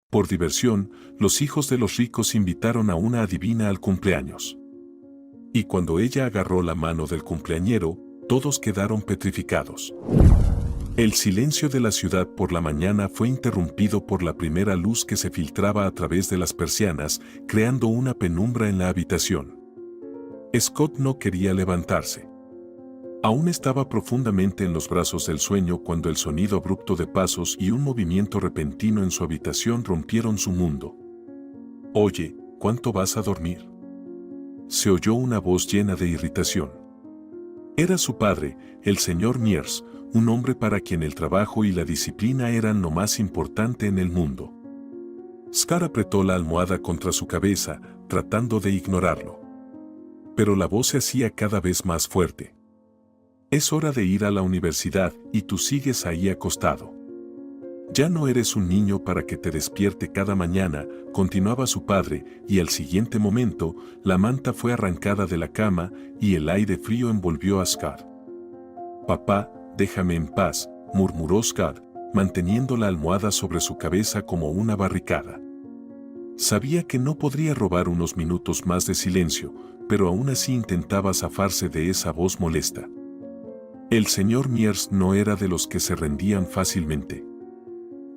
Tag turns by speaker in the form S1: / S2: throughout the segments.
S1: Por diversión, los hijos de los ricos invitaron a una adivina al cumpleaños. Y cuando ella agarró la mano del cumpleañero, todos quedaron petrificados. El silencio de la ciudad por la mañana fue interrumpido por la primera luz que se filtraba a través de las persianas, creando una penumbra en la habitación. Scott no quería levantarse. Aún estaba profundamente en los brazos del sueño cuando el sonido abrupto de pasos y un movimiento repentino en su habitación rompieron su mundo. «Oye, ¿cuánto vas a dormir?», se oyó una voz llena de irritación. Era su padre, el señor Mears, un hombre para quien el trabajo y la disciplina eran lo más importante en el mundo. Scott apretó la almohada contra su cabeza, tratando de ignorarlo. Pero la voz se hacía cada vez más fuerte. «Es hora de ir a la universidad y tú sigues ahí acostado. Ya no eres un niño para que te despierte cada mañana», continuaba su padre, y al siguiente momento, la manta fue arrancada de la cama y el aire frío envolvió a Scott. «Papá, déjame en paz», murmuró Scott, manteniendo la almohada sobre su cabeza como una barricada. Sabía que no podría robar unos minutos más de silencio, pero aún así intentaba zafarse de esa voz molesta. El señor Mears no era de los que se rendían fácilmente.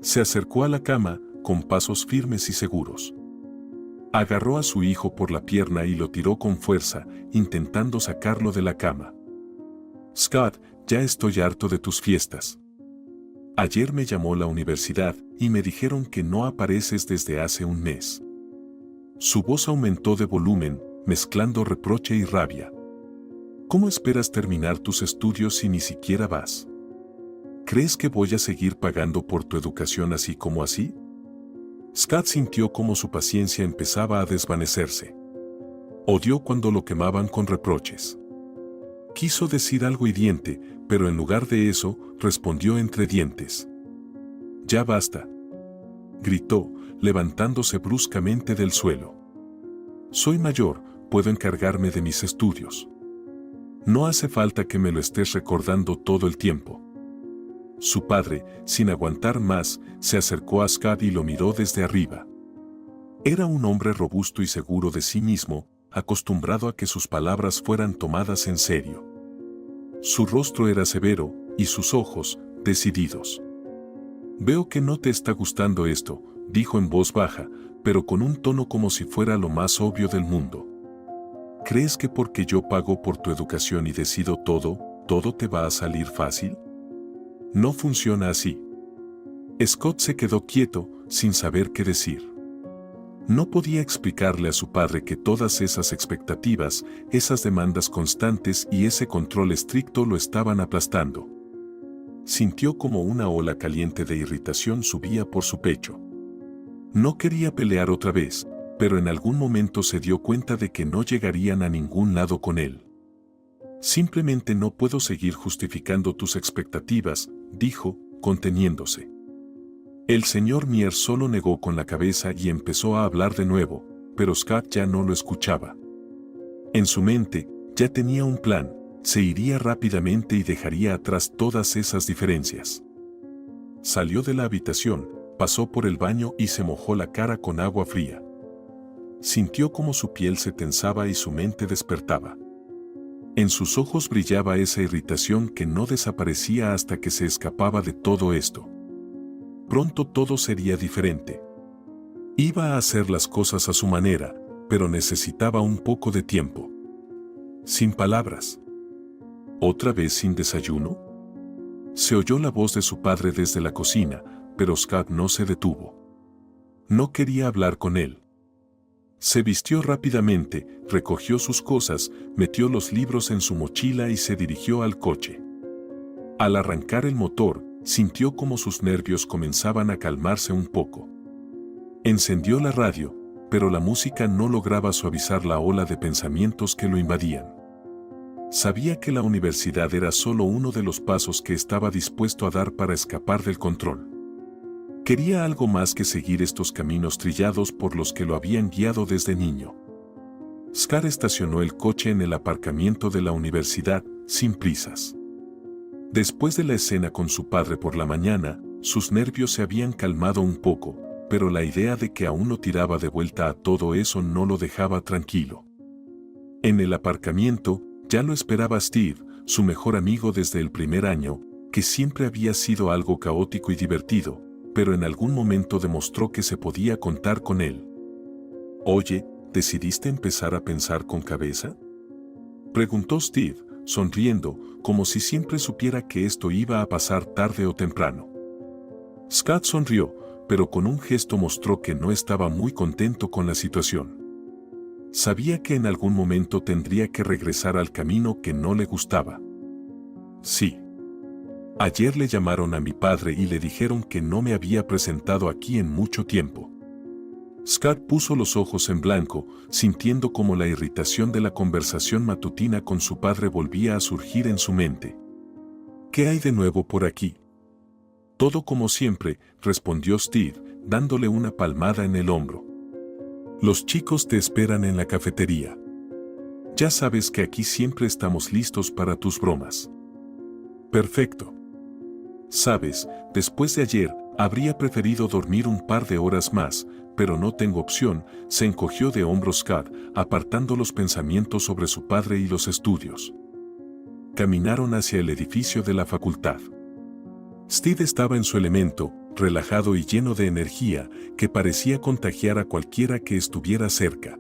S1: Se acercó a la cama, con pasos firmes y seguros. Agarró a su hijo por la pierna y lo tiró con fuerza, intentando sacarlo de la cama. «Scott, ya estoy harto de tus fiestas. Ayer me llamó la universidad y me dijeron que no apareces desde hace un mes». Su voz aumentó de volumen, mezclando reproche y rabia. «¿Cómo esperas terminar tus estudios si ni siquiera vas? ¿Crees que voy a seguir pagando por tu educación así como así?». Scott sintió cómo su paciencia empezaba a desvanecerse. Odió cuando lo quemaban con reproches. Quiso decir algo hiriente, pero en lugar de eso, respondió entre dientes. «Ya basta», gritó, levantándose bruscamente del suelo. «Soy mayor, puedo encargarme de mis estudios. No hace falta que me lo estés recordando todo el tiempo». Su padre, sin aguantar más, se acercó a Scott y lo miró desde arriba. Era un hombre robusto y seguro de sí mismo, acostumbrado a que sus palabras fueran tomadas en serio. Su rostro era severo, y sus ojos, decididos. «Veo que no te está gustando esto», dijo en voz baja, pero con un tono como si fuera lo más obvio del mundo. «¿Crees que porque yo pago por tu educación y decido todo, todo te va a salir fácil? No funciona así». Scott se quedó quieto, sin saber qué decir. No podía explicarle a su padre que todas esas expectativas, esas demandas constantes y ese control estricto lo estaban aplastando. Sintió como una ola caliente de irritación subía por su pecho. No quería pelear otra vez, pero en algún momento se dio cuenta de que no llegarían a ningún lado con él. «Simplemente no puedo seguir justificando tus expectativas», dijo, conteniéndose. El señor Mears solo negó con la cabeza y empezó a hablar de nuevo, pero Scott ya no lo escuchaba. En su mente, ya tenía un plan, se iría rápidamente y dejaría atrás todas esas diferencias. Salió de la habitación, pasó por el baño y se mojó la cara con agua fría. Sintió como su piel se tensaba y su mente despertaba. En sus ojos brillaba esa irritación que no desaparecía hasta que se escapaba de todo esto. Pronto todo sería diferente. Iba a hacer las cosas a su manera, pero necesitaba un poco de tiempo. Sin palabras. ¿Otra vez sin desayuno? Se oyó la voz de su padre desde la cocina, pero Scott no se detuvo. No quería hablar con él. Se vistió rápidamente, recogió sus cosas, metió los libros en su mochila y se dirigió al coche. Al arrancar el motor, sintió como sus nervios comenzaban a calmarse un poco. Encendió la radio, pero la música no lograba suavizar la ola de pensamientos que lo invadían. Sabía que la universidad era solo uno de los pasos que estaba dispuesto a dar para escapar del control. Quería algo más que seguir estos caminos trillados por los que lo habían guiado desde niño. Scott estacionó el coche en el aparcamiento de la universidad, sin prisas. Después de la escena con su padre por la mañana, sus nervios se habían calmado un poco, pero la idea de que aún no tiraba de vuelta a todo eso no lo dejaba tranquilo. En el aparcamiento, ya lo esperaba Steve, su mejor amigo desde el primer año, que siempre había sido algo caótico y divertido, pero en algún momento demostró que se podía contar con él. «Oye, ¿decidiste empezar a pensar con cabeza?», preguntó Steve, sonriendo, como si siempre supiera que esto iba a pasar tarde o temprano. Scott sonrió, pero con un gesto mostró que no estaba muy contento con la situación. Sabía que en algún momento tendría que regresar al camino que no le gustaba. «Sí. Ayer le llamaron a mi padre y le dijeron que no me había presentado aquí en mucho tiempo». Scott puso los ojos en blanco, sintiendo como la irritación de la conversación matutina con su padre volvía a surgir en su mente. «¿Qué hay de nuevo por aquí?». «Todo como siempre», respondió Steve, dándole una palmada en el hombro. «Los chicos te esperan en la cafetería. Ya sabes que aquí siempre estamos listos para tus bromas». «Perfecto. Sabes, después de ayer, habría preferido dormir un par de horas más, pero no tengo opción», se encogió de hombros Scott, apartando los pensamientos sobre su padre y los estudios. Caminaron hacia el edificio de la facultad. Steve estaba en su elemento, relajado y lleno de energía, que parecía contagiar a cualquiera que estuviera cerca.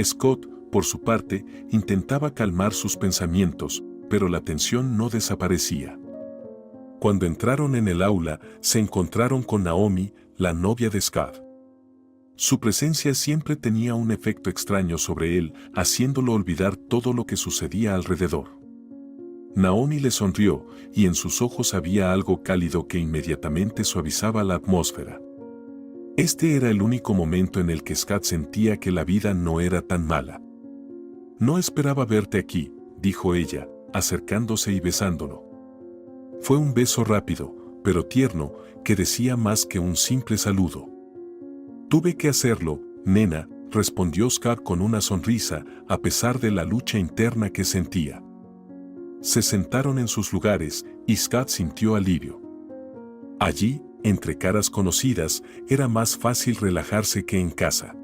S1: Scott, por su parte, intentaba calmar sus pensamientos, pero la tensión no desaparecía. Cuando entraron en el aula, se encontraron con Naomi, la novia de Scott. Su presencia siempre tenía un efecto extraño sobre él, haciéndolo olvidar todo lo que sucedía alrededor. Naomi le sonrió, y en sus ojos había algo cálido que inmediatamente suavizaba la atmósfera. Este era el único momento en el que Scott sentía que la vida no era tan mala. «No esperaba verte aquí», dijo ella, acercándose y besándolo. Fue un beso rápido, pero tierno, que decía más que un simple saludo. «Tuve que hacerlo, nena», respondió Scott con una sonrisa, a pesar de la lucha interna que sentía. Se sentaron en sus lugares, y Scott sintió alivio. Allí, entre caras conocidas, era más fácil relajarse que en casa.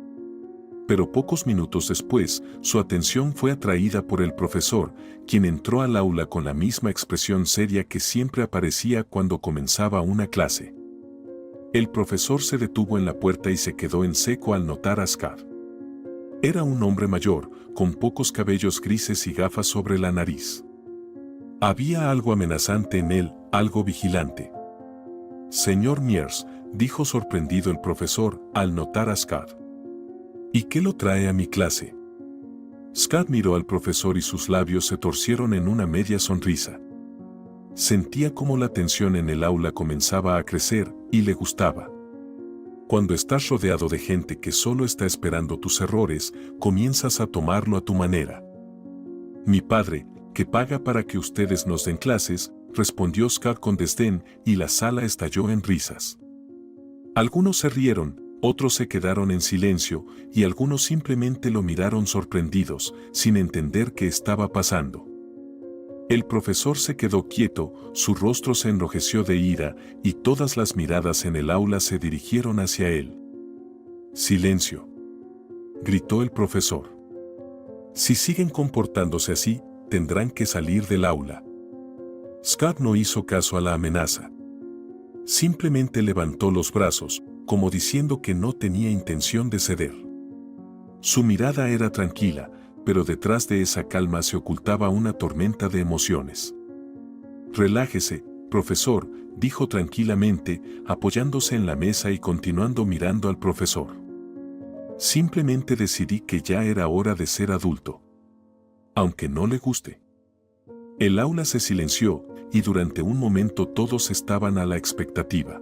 S1: Pero pocos minutos después, su atención fue atraída por el profesor, quien entró al aula con la misma expresión seria que siempre aparecía cuando comenzaba una clase. El profesor se detuvo en la puerta y se quedó en seco al notar a Scott. Era un hombre mayor, con pocos cabellos grises y gafas sobre la nariz. Había algo amenazante en él, algo vigilante. «Señor Mears», dijo sorprendido el profesor al notar a Scott. «¿Y qué lo trae a mi clase?». Scott miró al profesor y sus labios se torcieron en una media sonrisa. Sentía como la tensión en el aula comenzaba a crecer, y le gustaba. Cuando estás rodeado de gente que solo está esperando tus errores, comienzas a tomarlo a tu manera. «Mi padre, que paga para que ustedes nos den clases», respondió Scott con desdén, y la sala estalló en risas. Algunos se rieron, otros se quedaron en silencio, y algunos simplemente lo miraron sorprendidos, sin entender qué estaba pasando. El profesor se quedó quieto, su rostro se enrojeció de ira, y todas las miradas en el aula se dirigieron hacia él. «Silencio», gritó el profesor. «Si siguen comportándose así, tendrán que salir del aula». Scott no hizo caso a la amenaza. Simplemente levantó los brazos, como diciendo que no tenía intención de ceder. Su mirada era tranquila, pero detrás de esa calma se ocultaba una tormenta de emociones. «Relájese, profesor», dijo tranquilamente, apoyándose en la mesa y continuando mirando al profesor. «Simplemente decidí que ya era hora de ser adulto. Aunque no le guste». El aula se silenció, y durante un momento todos estaban a la expectativa.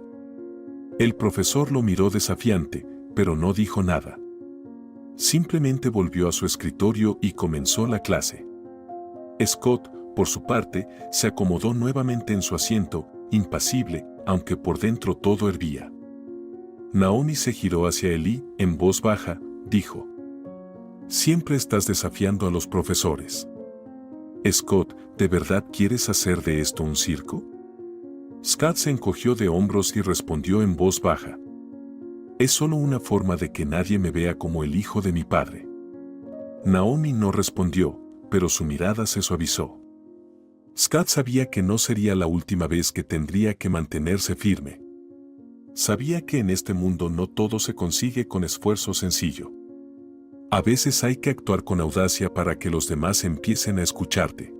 S1: El profesor lo miró desafiante, pero no dijo nada. Simplemente volvió a su escritorio y comenzó la clase. Scott, por su parte, se acomodó nuevamente en su asiento, impasible, aunque por dentro todo hervía. Naomi se giró hacia él y, en voz baja, dijo: «Siempre estás desafiando a los profesores. Scott, ¿de verdad quieres hacer de esto un circo?». Scott se encogió de hombros y respondió en voz baja: Es solo una forma de que nadie me vea como el hijo de mi padre. Naomi no respondió, pero su mirada se suavizó. Scott sabía que no sería la última vez que tendría que mantenerse firme. Sabía que en este mundo no todo se consigue con esfuerzo sencillo. A veces hay que actuar con audacia para que los demás empiecen a escucharte.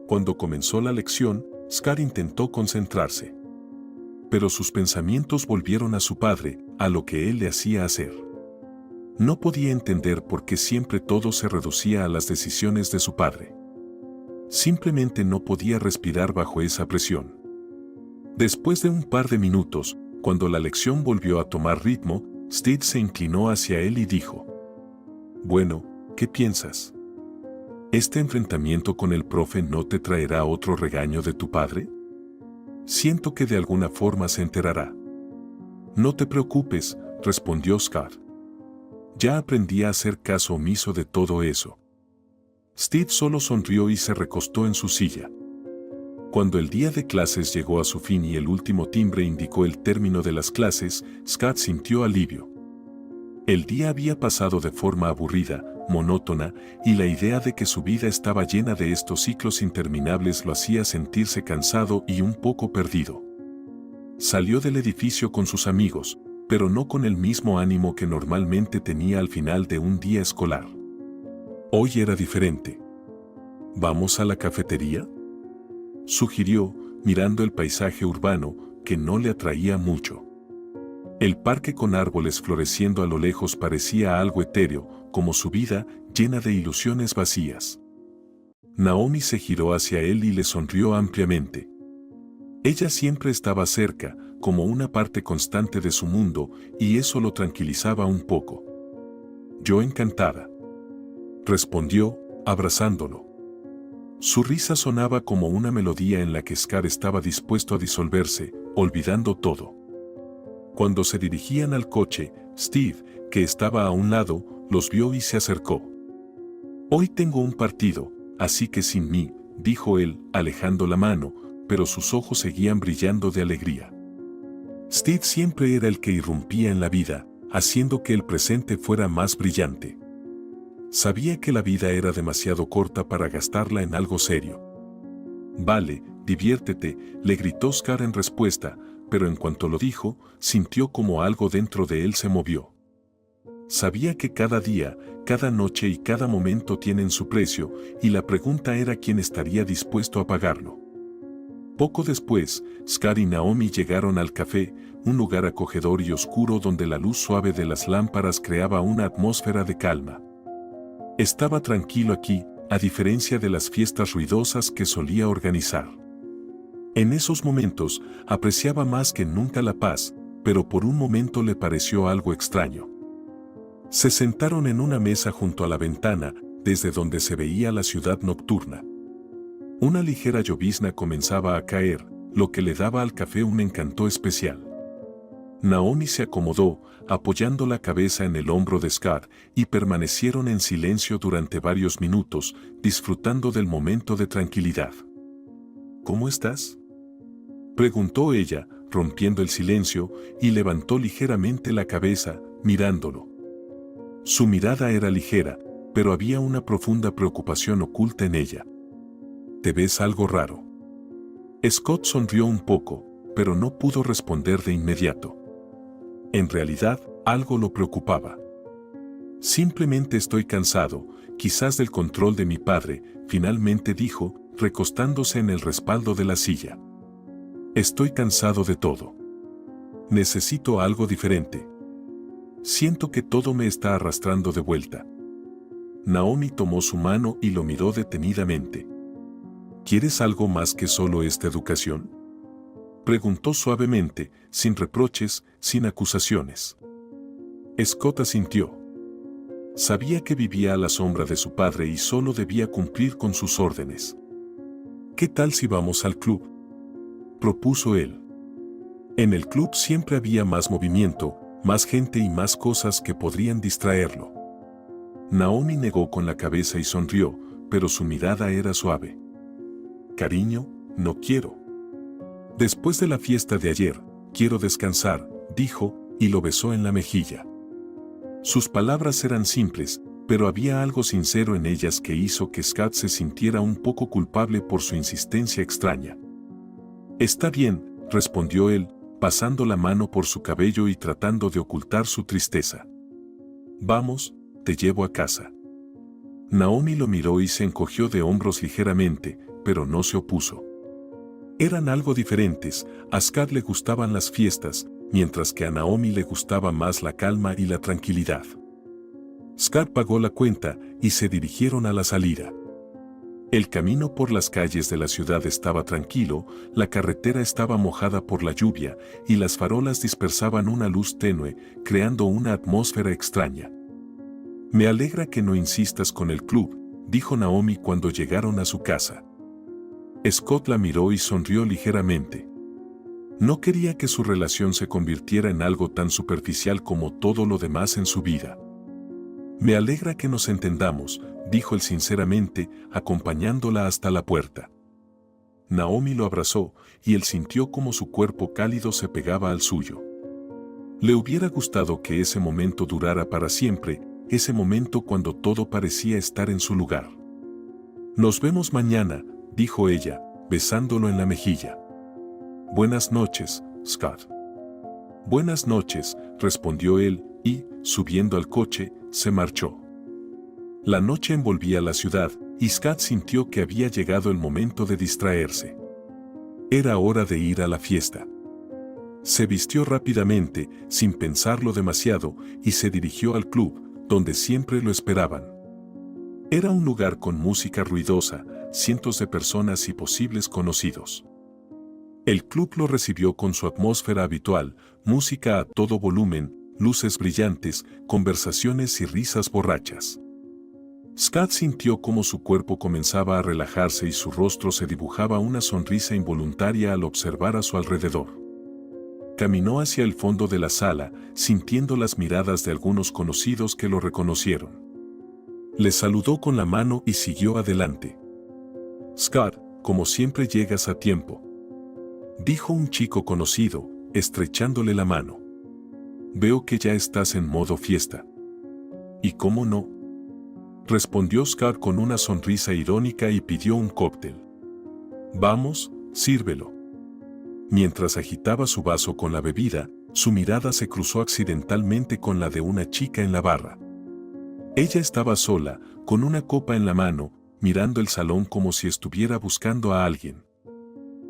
S1: Cuando comenzó la lección, Scott intentó concentrarse. Pero sus pensamientos volvieron a su padre, a lo que él le hacía hacer. No podía entender por qué siempre todo se reducía a las decisiones de su padre. Simplemente no podía respirar bajo esa presión. Después de un par de minutos, cuando la lección volvió a tomar ritmo, Steve se inclinó hacia él y dijo: «Bueno, ¿qué piensas? ¿Este enfrentamiento con el profe no te traerá otro regaño de tu padre? Siento que de alguna forma se enterará». «No te preocupes», respondió Scott. «Ya aprendí a hacer caso omiso de todo eso». Steve solo sonrió y se recostó en su silla. Cuando el día de clases llegó a su fin y el último timbre indicó el término de las clases, Scott sintió alivio. El día había pasado de forma aburrida, monótona, y la idea de que su vida estaba llena de estos ciclos interminables lo hacía sentirse cansado y un poco perdido. Salió del edificio con sus amigos, pero no con el mismo ánimo que normalmente tenía al final de un día escolar. Hoy era diferente. ¿Vamos a la cafetería?, sugirió, mirando el paisaje urbano, que no le atraía mucho. El parque con árboles floreciendo a lo lejos parecía algo etéreo, como su vida, llena de ilusiones vacías. Naomi se giró hacia él y le sonrió ampliamente. Ella siempre estaba cerca, como una parte constante de su mundo, y eso lo tranquilizaba un poco. «Yo encantada», respondió, abrazándolo. Su risa sonaba como una melodía en la que Scott estaba dispuesto a disolverse, olvidando todo. Cuando se dirigían al coche, Steve, que estaba a un lado, los vio y se acercó. «Hoy tengo un partido, así que sin mí», dijo él, alejando la mano, pero sus ojos seguían brillando de alegría. Steve siempre era el que irrumpía en la vida, haciendo que el presente fuera más brillante. Sabía que la vida era demasiado corta para gastarla en algo serio. «Vale, diviértete», le gritó Scott en respuesta, pero en cuanto lo dijo, sintió como algo dentro de él se movió. Sabía que cada día, cada noche y cada momento tienen su precio, y la pregunta era quién estaría dispuesto a pagarlo. Poco después, Scott y Naomi llegaron al café, un lugar acogedor y oscuro donde la luz suave de las lámparas creaba una atmósfera de calma. Estaba tranquilo aquí, a diferencia de las fiestas ruidosas que solía organizar. En esos momentos, apreciaba más que nunca la paz, pero por un momento le pareció algo extraño. Se sentaron en una mesa junto a la ventana, desde donde se veía la ciudad nocturna. Una ligera llovizna comenzaba a caer, lo que le daba al café un encanto especial. Naomi se acomodó, apoyando la cabeza en el hombro de Scott, y permanecieron en silencio durante varios minutos, disfrutando del momento de tranquilidad. «¿Cómo estás?», preguntó ella, rompiendo el silencio, y levantó ligeramente la cabeza, mirándolo. Su mirada era ligera, pero había una profunda preocupación oculta en ella. «¿Te ves algo raro?». Scott sonrió un poco, pero no pudo responder de inmediato. En realidad, algo lo preocupaba. «Simplemente estoy cansado, quizás del control de mi padre», finalmente dijo, recostándose en el respaldo de la silla. «Estoy cansado de todo. Necesito algo diferente. Siento que todo me está arrastrando de vuelta». Naomi tomó su mano y lo miró detenidamente. «¿Quieres algo más que solo esta educación?», preguntó suavemente, sin reproches, sin acusaciones. Scott asintió. Sabía que vivía a la sombra de su padre y solo debía cumplir con sus órdenes. «¿Qué tal si vamos al club?», propuso él. En el club siempre había más movimiento, más gente y más cosas que podrían distraerlo. Naomi negó con la cabeza y sonrió, pero su mirada era suave. «Cariño, no quiero. Después de la fiesta de ayer, quiero descansar», dijo, y lo besó en la mejilla. Sus palabras eran simples, pero había algo sincero en ellas que hizo que Scott se sintiera un poco culpable por su insistencia extraña. «Está bien», respondió él, pasando la mano por su cabello y tratando de ocultar su tristeza. «Vamos, te llevo a casa». Naomi lo miró y se encogió de hombros ligeramente, pero no se opuso. Eran algo diferentes. A Scott le gustaban las fiestas, mientras que a Naomi le gustaba más la calma y la tranquilidad. Scott pagó la cuenta y se dirigieron a la salida. El camino por las calles de la ciudad estaba tranquilo, la carretera estaba mojada por la lluvia y las farolas dispersaban una luz tenue, creando una atmósfera extraña. «Me alegra que no insistas con el club», dijo Naomi cuando llegaron a su casa. Scott la miró y sonrió ligeramente. No quería que su relación se convirtiera en algo tan superficial como todo lo demás en su vida. «Me alegra que nos entendamos», dijo él sinceramente, acompañándola hasta la puerta. Naomi lo abrazó, y él sintió como su cuerpo cálido se pegaba al suyo. Le hubiera gustado que ese momento durara para siempre, ese momento cuando todo parecía estar en su lugar. «Nos vemos mañana», dijo ella, besándolo en la mejilla. «Buenas noches, Scott». «Buenas noches», respondió él, y, subiendo al coche, se marchó. La noche envolvía la ciudad, y Scott sintió que había llegado el momento de distraerse. Era hora de ir a la fiesta. Se vistió rápidamente, sin pensarlo demasiado, y se dirigió al club, donde siempre lo esperaban. Era un lugar con música ruidosa, cientos de personas y posibles conocidos. El club lo recibió con su atmósfera habitual, música a todo volumen, luces brillantes, conversaciones y risas borrachas. Scott sintió cómo su cuerpo comenzaba a relajarse y su rostro se dibujaba una sonrisa involuntaria al observar a su alrededor. Caminó hacia el fondo de la sala, sintiendo las miradas de algunos conocidos que lo reconocieron. Les saludó con la mano y siguió adelante. «Scott, como siempre llegas a tiempo», dijo un chico conocido, estrechándole la mano. «Veo que ya estás en modo fiesta». «¿Y cómo no?», respondió Scott con una sonrisa irónica y pidió un cóctel. «Vamos, sírvelo». Mientras agitaba su vaso con la bebida, su mirada se cruzó accidentalmente con la de una chica en la barra. Ella estaba sola, con una copa en la mano, mirando el salón como si estuviera buscando a alguien.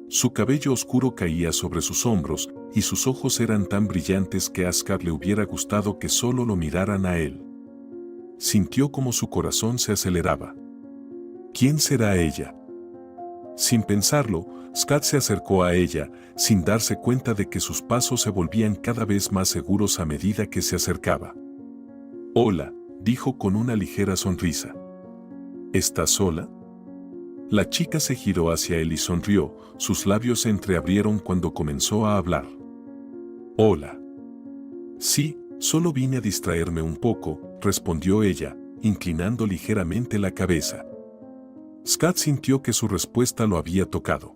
S1: Su cabello oscuro caía sobre sus hombros, y sus ojos eran tan brillantes que a Scott le hubiera gustado que solo lo miraran a él. Sintió como su corazón se aceleraba. ¿Quién será ella? Sin pensarlo, Scott se acercó a ella, sin darse cuenta de que sus pasos se volvían cada vez más seguros a medida que se acercaba. «Hola», dijo con una ligera sonrisa. «¿Estás sola?». La chica se giró hacia él y sonrió, sus labios se entreabrieron cuando comenzó a hablar. «Hola». «Sí, solo vine a distraerme un poco», respondió ella, inclinando ligeramente la cabeza. Scott sintió que su respuesta lo había tocado.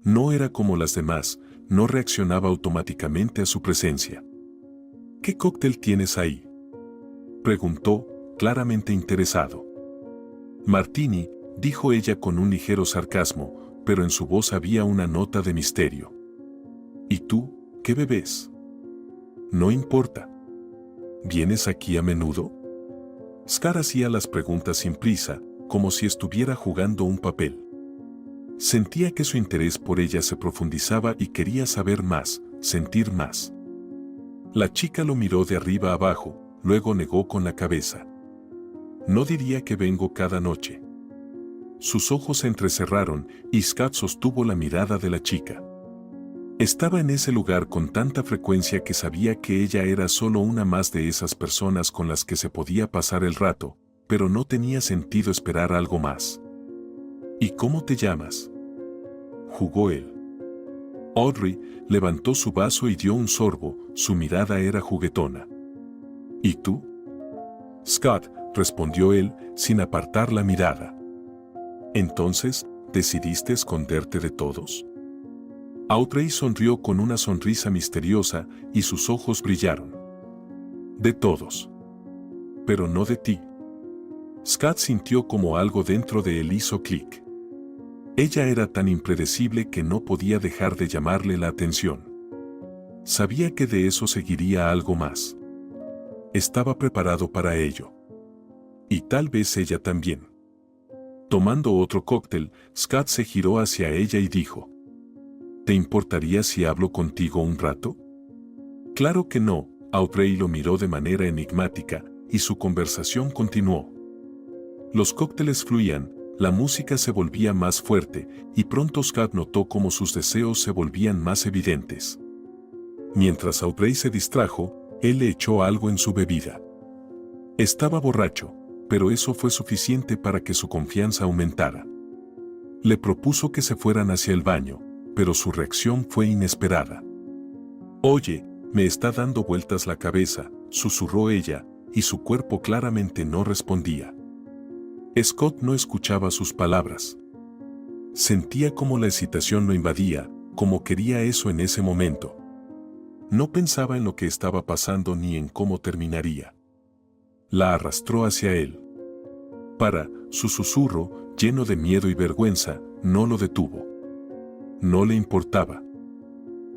S1: No era como las demás, no reaccionaba automáticamente a su presencia. «¿Qué cóctel tienes ahí?», preguntó, claramente interesado. «Martini», dijo ella con un ligero sarcasmo, pero en su voz había una nota de misterio. «¿Y tú, qué bebes?». «No importa». «¿Vienes aquí a menudo?». Scott hacía las preguntas sin prisa, como si estuviera jugando un papel. Sentía que su interés por ella se profundizaba y quería saber más, sentir más. La chica lo miró de arriba a abajo, luego negó con la cabeza. «No diría que vengo cada noche». Sus ojos se entrecerraron y Scott sostuvo la mirada de la chica. Estaba en ese lugar con tanta frecuencia que sabía que ella era solo una más de esas personas con las que se podía pasar el rato, pero no tenía sentido esperar algo más. «¿Y cómo te llamas?», jugó él. Audrey levantó su vaso y dio un sorbo, su mirada era juguetona. «¿Y tú?». «Scott», respondió él, sin apartar la mirada. «Entonces, ¿decidiste esconderte de todos?». Audrey sonrió con una sonrisa misteriosa y sus ojos brillaron. De todos. Pero no de ti. Scott sintió como algo dentro de él hizo clic. Ella era tan impredecible que no podía dejar de llamarle la atención. Sabía que de eso seguiría algo más. Estaba preparado para ello. Y tal vez ella también. Tomando otro cóctel, Scott se giró hacia ella y dijo: ¿Te importaría si hablo contigo un rato? Claro que no, Audrey lo miró de manera enigmática, y su conversación continuó. Los cócteles fluían, la música se volvía más fuerte, y pronto Scott notó cómo sus deseos se volvían más evidentes. Mientras Audrey se distrajo, él le echó algo en su bebida. Estaba borracho, pero eso fue suficiente para que su confianza aumentara. Le propuso que se fueran hacia el baño, pero su reacción fue inesperada. «Oye, me está dando vueltas la cabeza», susurró ella, y su cuerpo claramente no respondía. Scott no escuchaba sus palabras. Sentía como la excitación lo invadía, como quería eso en ese momento. No pensaba en lo que estaba pasando ni en cómo terminaría. La arrastró hacia él. Su susurro, lleno de miedo y vergüenza, no lo detuvo. No le importaba.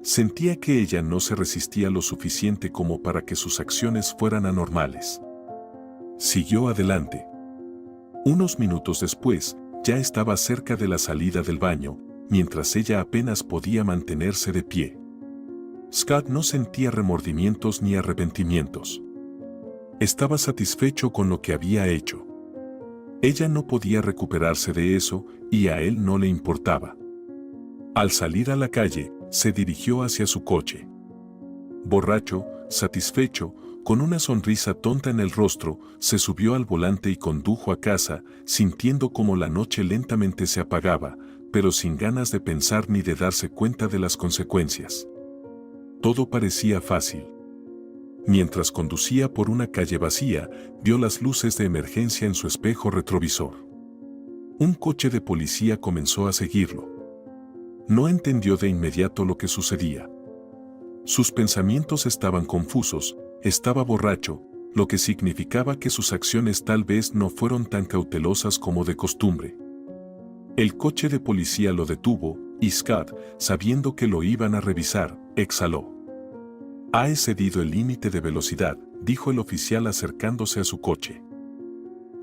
S1: Sentía que ella no se resistía lo suficiente como para que sus acciones fueran anormales. Siguió adelante. Unos minutos después, ya estaba cerca de la salida del baño, mientras ella apenas podía mantenerse de pie. Scott no sentía remordimientos ni arrepentimientos. Estaba satisfecho con lo que había hecho. Ella no podía recuperarse de eso, y a él no le importaba. Al salir a la calle, se dirigió hacia su coche. Borracho, satisfecho, con una sonrisa tonta en el rostro, se subió al volante y condujo a casa, sintiendo como la noche lentamente se apagaba, pero sin ganas de pensar ni de darse cuenta de las consecuencias. Todo parecía fácil. Mientras conducía por una calle vacía, vio las luces de emergencia en su espejo retrovisor. Un coche de policía comenzó a seguirlo. No entendió de inmediato lo que sucedía. Sus pensamientos estaban confusos, estaba borracho, lo que significaba que sus acciones tal vez no fueron tan cautelosas como de costumbre. El coche de policía lo detuvo, y Scott, sabiendo que lo iban a revisar, exhaló. «Ha excedido el límite de velocidad», dijo el oficial acercándose a su coche.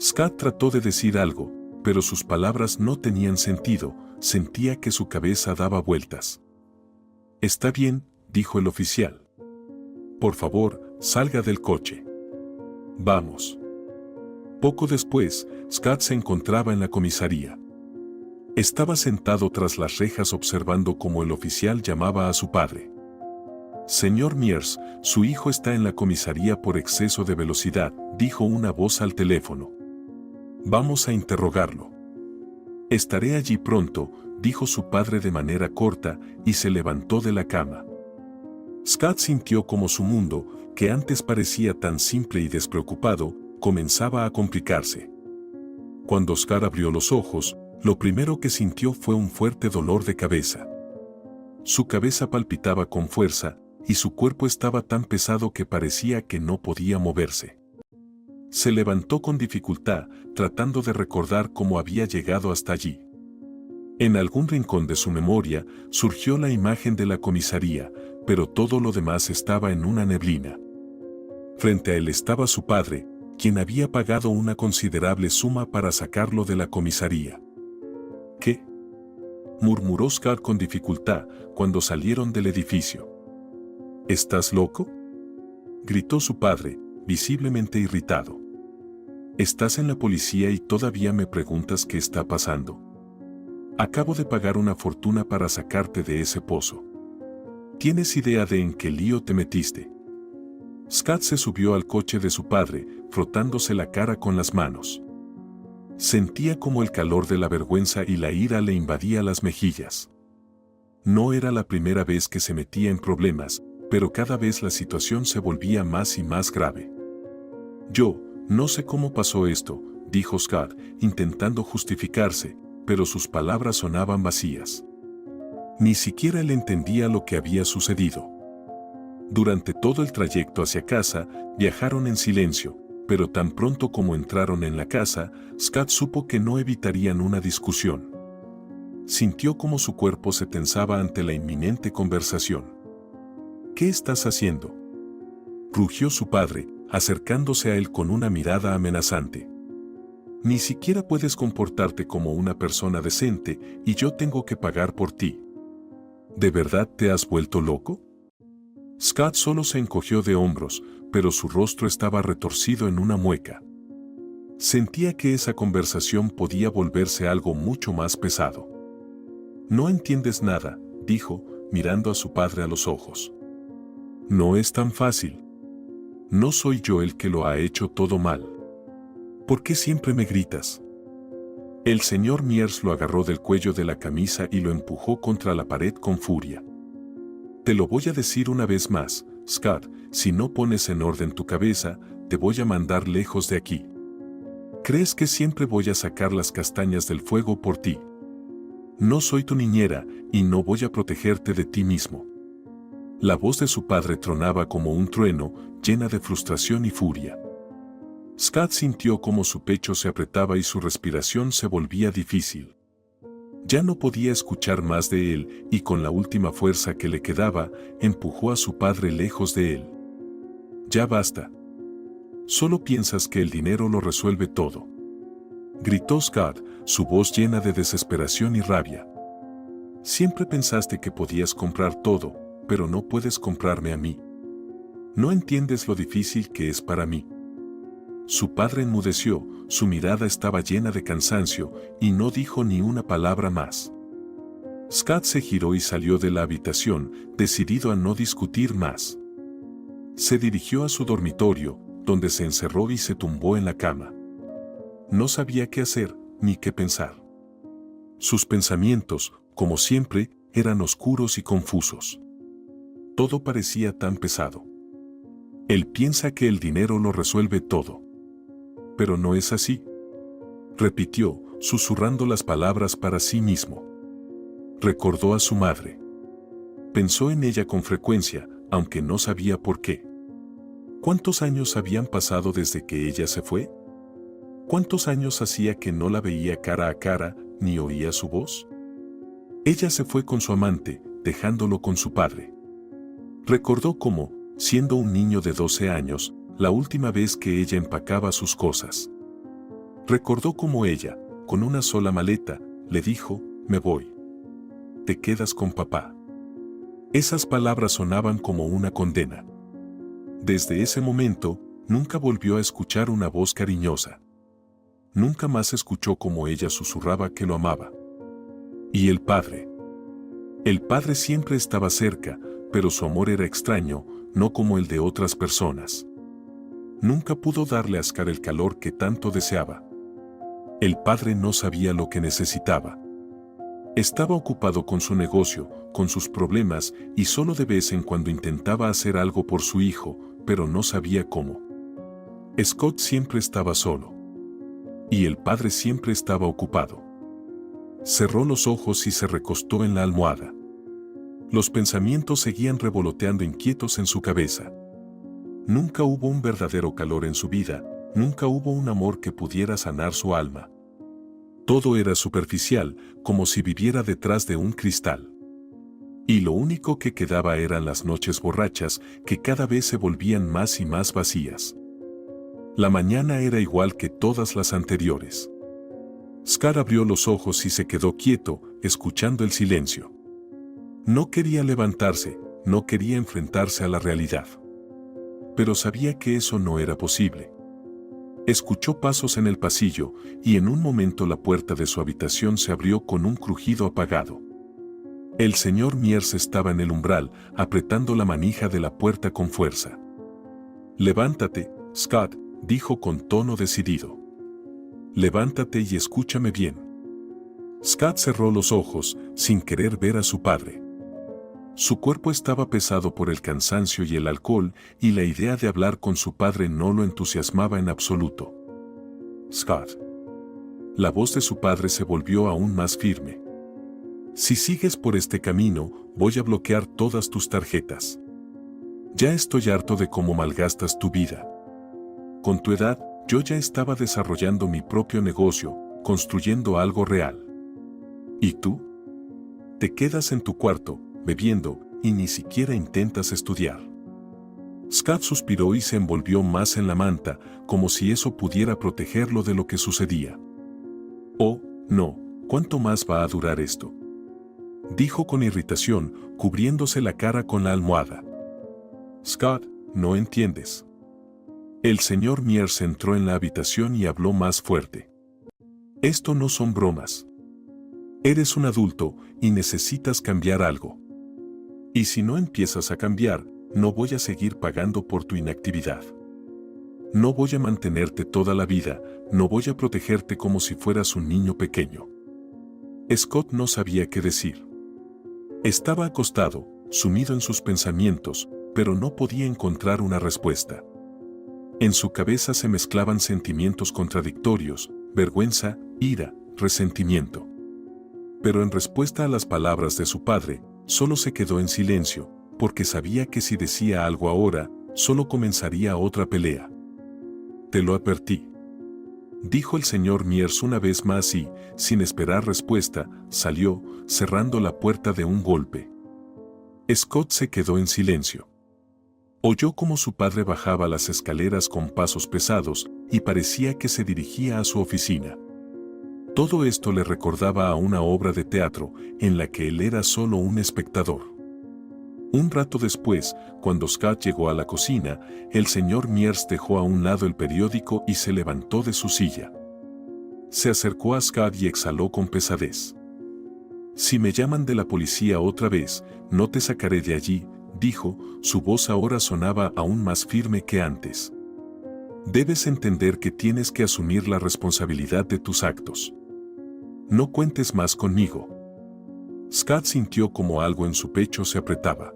S1: Scott trató de decir algo, pero sus palabras no tenían sentido, sentía que su cabeza daba vueltas. «Está bien», dijo el oficial. «Por favor, salga del coche. Vamos». Poco después, Scott se encontraba en la comisaría. Estaba sentado tras las rejas observando cómo el oficial llamaba a su padre. «Señor Mears, su hijo está en la comisaría por exceso de velocidad», dijo una voz al teléfono. «Vamos a interrogarlo». «Estaré allí pronto», dijo su padre de manera corta, y se levantó de la cama. Scott sintió como su mundo, que antes parecía tan simple y despreocupado, comenzaba a complicarse. Cuando Scott abrió los ojos, lo primero que sintió fue un fuerte dolor de cabeza. Su cabeza palpitaba con fuerza, y su cuerpo estaba tan pesado que parecía que no podía moverse. Se levantó con dificultad, tratando de recordar cómo había llegado hasta allí. En algún rincón de su memoria surgió la imagen de la comisaría, pero todo lo demás estaba en una neblina. Frente a él estaba su padre, quien había pagado una considerable suma para sacarlo de la comisaría. «¿Qué?», murmuró Scott con dificultad cuando salieron del edificio. «¿Estás loco?», gritó su padre, visiblemente irritado. «Estás en la policía y todavía me preguntas qué está pasando. Acabo de pagar una fortuna para sacarte de ese pozo. ¿Tienes idea de en qué lío te metiste?». Scott se subió al coche de su padre, frotándose la cara con las manos. Sentía como el calor de la vergüenza y la ira le invadía las mejillas. No era la primera vez que se metía en problemas, pero cada vez la situación se volvía más y más grave. «Yo no sé cómo pasó esto», dijo Scott, intentando justificarse, pero sus palabras sonaban vacías. Ni siquiera él entendía lo que había sucedido. Durante todo el trayecto hacia casa, viajaron en silencio, pero tan pronto como entraron en la casa, Scott supo que no evitarían una discusión. Sintió como su cuerpo se tensaba ante la inminente conversación. ¿Qué estás haciendo?, rugió su padre, acercándose a él con una mirada amenazante. Ni siquiera puedes comportarte como una persona decente y yo tengo que pagar por ti. ¿De verdad te has vuelto loco? Scott solo se encogió de hombros, pero su rostro estaba retorcido en una mueca. Sentía que esa conversación podía volverse algo mucho más pesado. No entiendes nada, dijo, mirando a su padre a los ojos. No es tan fácil. No soy yo el que lo ha hecho todo mal. ¿Por qué siempre me gritas? El señor Myers lo agarró del cuello de la camisa y lo empujó contra la pared con furia. Te lo voy a decir una vez más, Scott, si no pones en orden tu cabeza, te voy a mandar lejos de aquí. ¿Crees que siempre voy a sacar las castañas del fuego por ti? No soy tu niñera y no voy a protegerte de ti mismo. La voz de su padre tronaba como un trueno, llena de frustración y furia. Scott sintió cómo su pecho se apretaba y su respiración se volvía difícil. Ya no podía escuchar más de él y con la última fuerza que le quedaba, empujó a su padre lejos de él. Ya basta. Solo piensas que el dinero lo resuelve todo. Gritó Scott, su voz llena de desesperación y rabia. Siempre pensaste que podías comprar todo, pero no puedes comprarme a mí. No entiendes lo difícil que es para mí. Su padre enmudeció, su mirada estaba llena de cansancio, y no dijo ni una palabra más. Scott se giró y salió de la habitación, decidido a no discutir más. Se dirigió a su dormitorio, donde se encerró y se tumbó en la cama. No sabía qué hacer, ni qué pensar. Sus pensamientos, como siempre, eran oscuros y confusos. Todo parecía tan pesado. Él piensa que el dinero lo resuelve todo. Pero no es así. Repitió, susurrando las palabras para sí mismo. Recordó a su madre. Pensó en ella con frecuencia, aunque no sabía por qué. ¿Cuántos años habían pasado desde que ella se fue? ¿Cuántos años hacía que no la veía cara a cara, ni oía su voz? Ella se fue con su amante, dejándolo con su padre. Recordó cómo, siendo un niño de 12 años, la última vez que ella empacaba sus cosas. Recordó cómo ella, con una sola maleta, le dijo, me voy. Te quedas con papá. Esas palabras sonaban como una condena. Desde ese momento, nunca volvió a escuchar una voz cariñosa. Nunca más escuchó cómo ella susurraba que lo amaba. ¿Y el padre? El padre siempre estaba cerca, pero su amor era extraño, no como el de otras personas. Nunca pudo darle a Scott el calor que tanto deseaba. El padre no sabía lo que necesitaba. Estaba ocupado con su negocio, con sus problemas, y solo de vez en cuando intentaba hacer algo por su hijo, pero no sabía cómo. Scott siempre estaba solo. Y el padre siempre estaba ocupado. Cerró los ojos y se recostó en la almohada. Los pensamientos seguían revoloteando inquietos en su cabeza. Nunca hubo un verdadero calor en su vida, nunca hubo un amor que pudiera sanar su alma. Todo era superficial, como si viviera detrás de un cristal. Y lo único que quedaba eran las noches borrachas, que cada vez se volvían más y más vacías. La mañana era igual que todas las anteriores. Scott abrió los ojos y se quedó quieto, escuchando el silencio. No quería levantarse, no quería enfrentarse a la realidad. Pero sabía que eso no era posible. Escuchó pasos en el pasillo, y en un momento la puerta de su habitación se abrió con un crujido apagado. El señor Myers estaba en el umbral, apretando la manija de la puerta con fuerza. «Levántate, Scott», dijo con tono decidido. «Levántate y escúchame bien». Scott cerró los ojos, sin querer ver a su padre. Su cuerpo estaba pesado por el cansancio y el alcohol, y la idea de hablar con su padre no lo entusiasmaba en absoluto. «Scott». La voz de su padre se volvió aún más firme. Si sigues por este camino, voy a bloquear todas tus tarjetas. Ya estoy harto de cómo malgastas tu vida. Con tu edad, yo ya estaba desarrollando mi propio negocio, construyendo algo real. ¿Y tú? Te quedas en tu cuarto, bebiendo, y ni siquiera intentas estudiar. Scott suspiró y se envolvió más en la manta, como si eso pudiera protegerlo de lo que sucedía. Oh, no, ¿cuánto más va a durar esto?, dijo con irritación, cubriéndose la cara con la almohada. Scott, no entiendes. El señor Mears entró en la habitación y habló más fuerte. Esto no son bromas. Eres un adulto y necesitas cambiar algo. Y si no empiezas a cambiar, no voy a seguir pagando por tu inactividad. No voy a mantenerte toda la vida, no voy a protegerte como si fueras un niño pequeño. Scott no sabía qué decir. Estaba acostado, sumido en sus pensamientos, pero no podía encontrar una respuesta. En su cabeza se mezclaban sentimientos contradictorios, vergüenza, ira, resentimiento. Pero en respuesta a las palabras de su padre, solo se quedó en silencio, porque sabía que si decía algo ahora, solo comenzaría otra pelea. Te lo advertí, dijo el señor Mears una vez más y, sin esperar respuesta, salió, cerrando la puerta de un golpe. Scott se quedó en silencio. Oyó cómo su padre bajaba las escaleras con pasos pesados y parecía que se dirigía a su oficina. Todo esto le recordaba a una obra de teatro en la que él era solo un espectador. Un rato después, cuando Scott llegó a la cocina, el señor Mears dejó a un lado el periódico y se levantó de su silla. Se acercó a Scott y exhaló con pesadez. Si me llaman de la policía otra vez, no te sacaré de allí, dijo, su voz ahora sonaba aún más firme que antes. Debes entender que tienes que asumir la responsabilidad de tus actos. No cuentes más conmigo. Scott sintió como algo en su pecho se apretaba.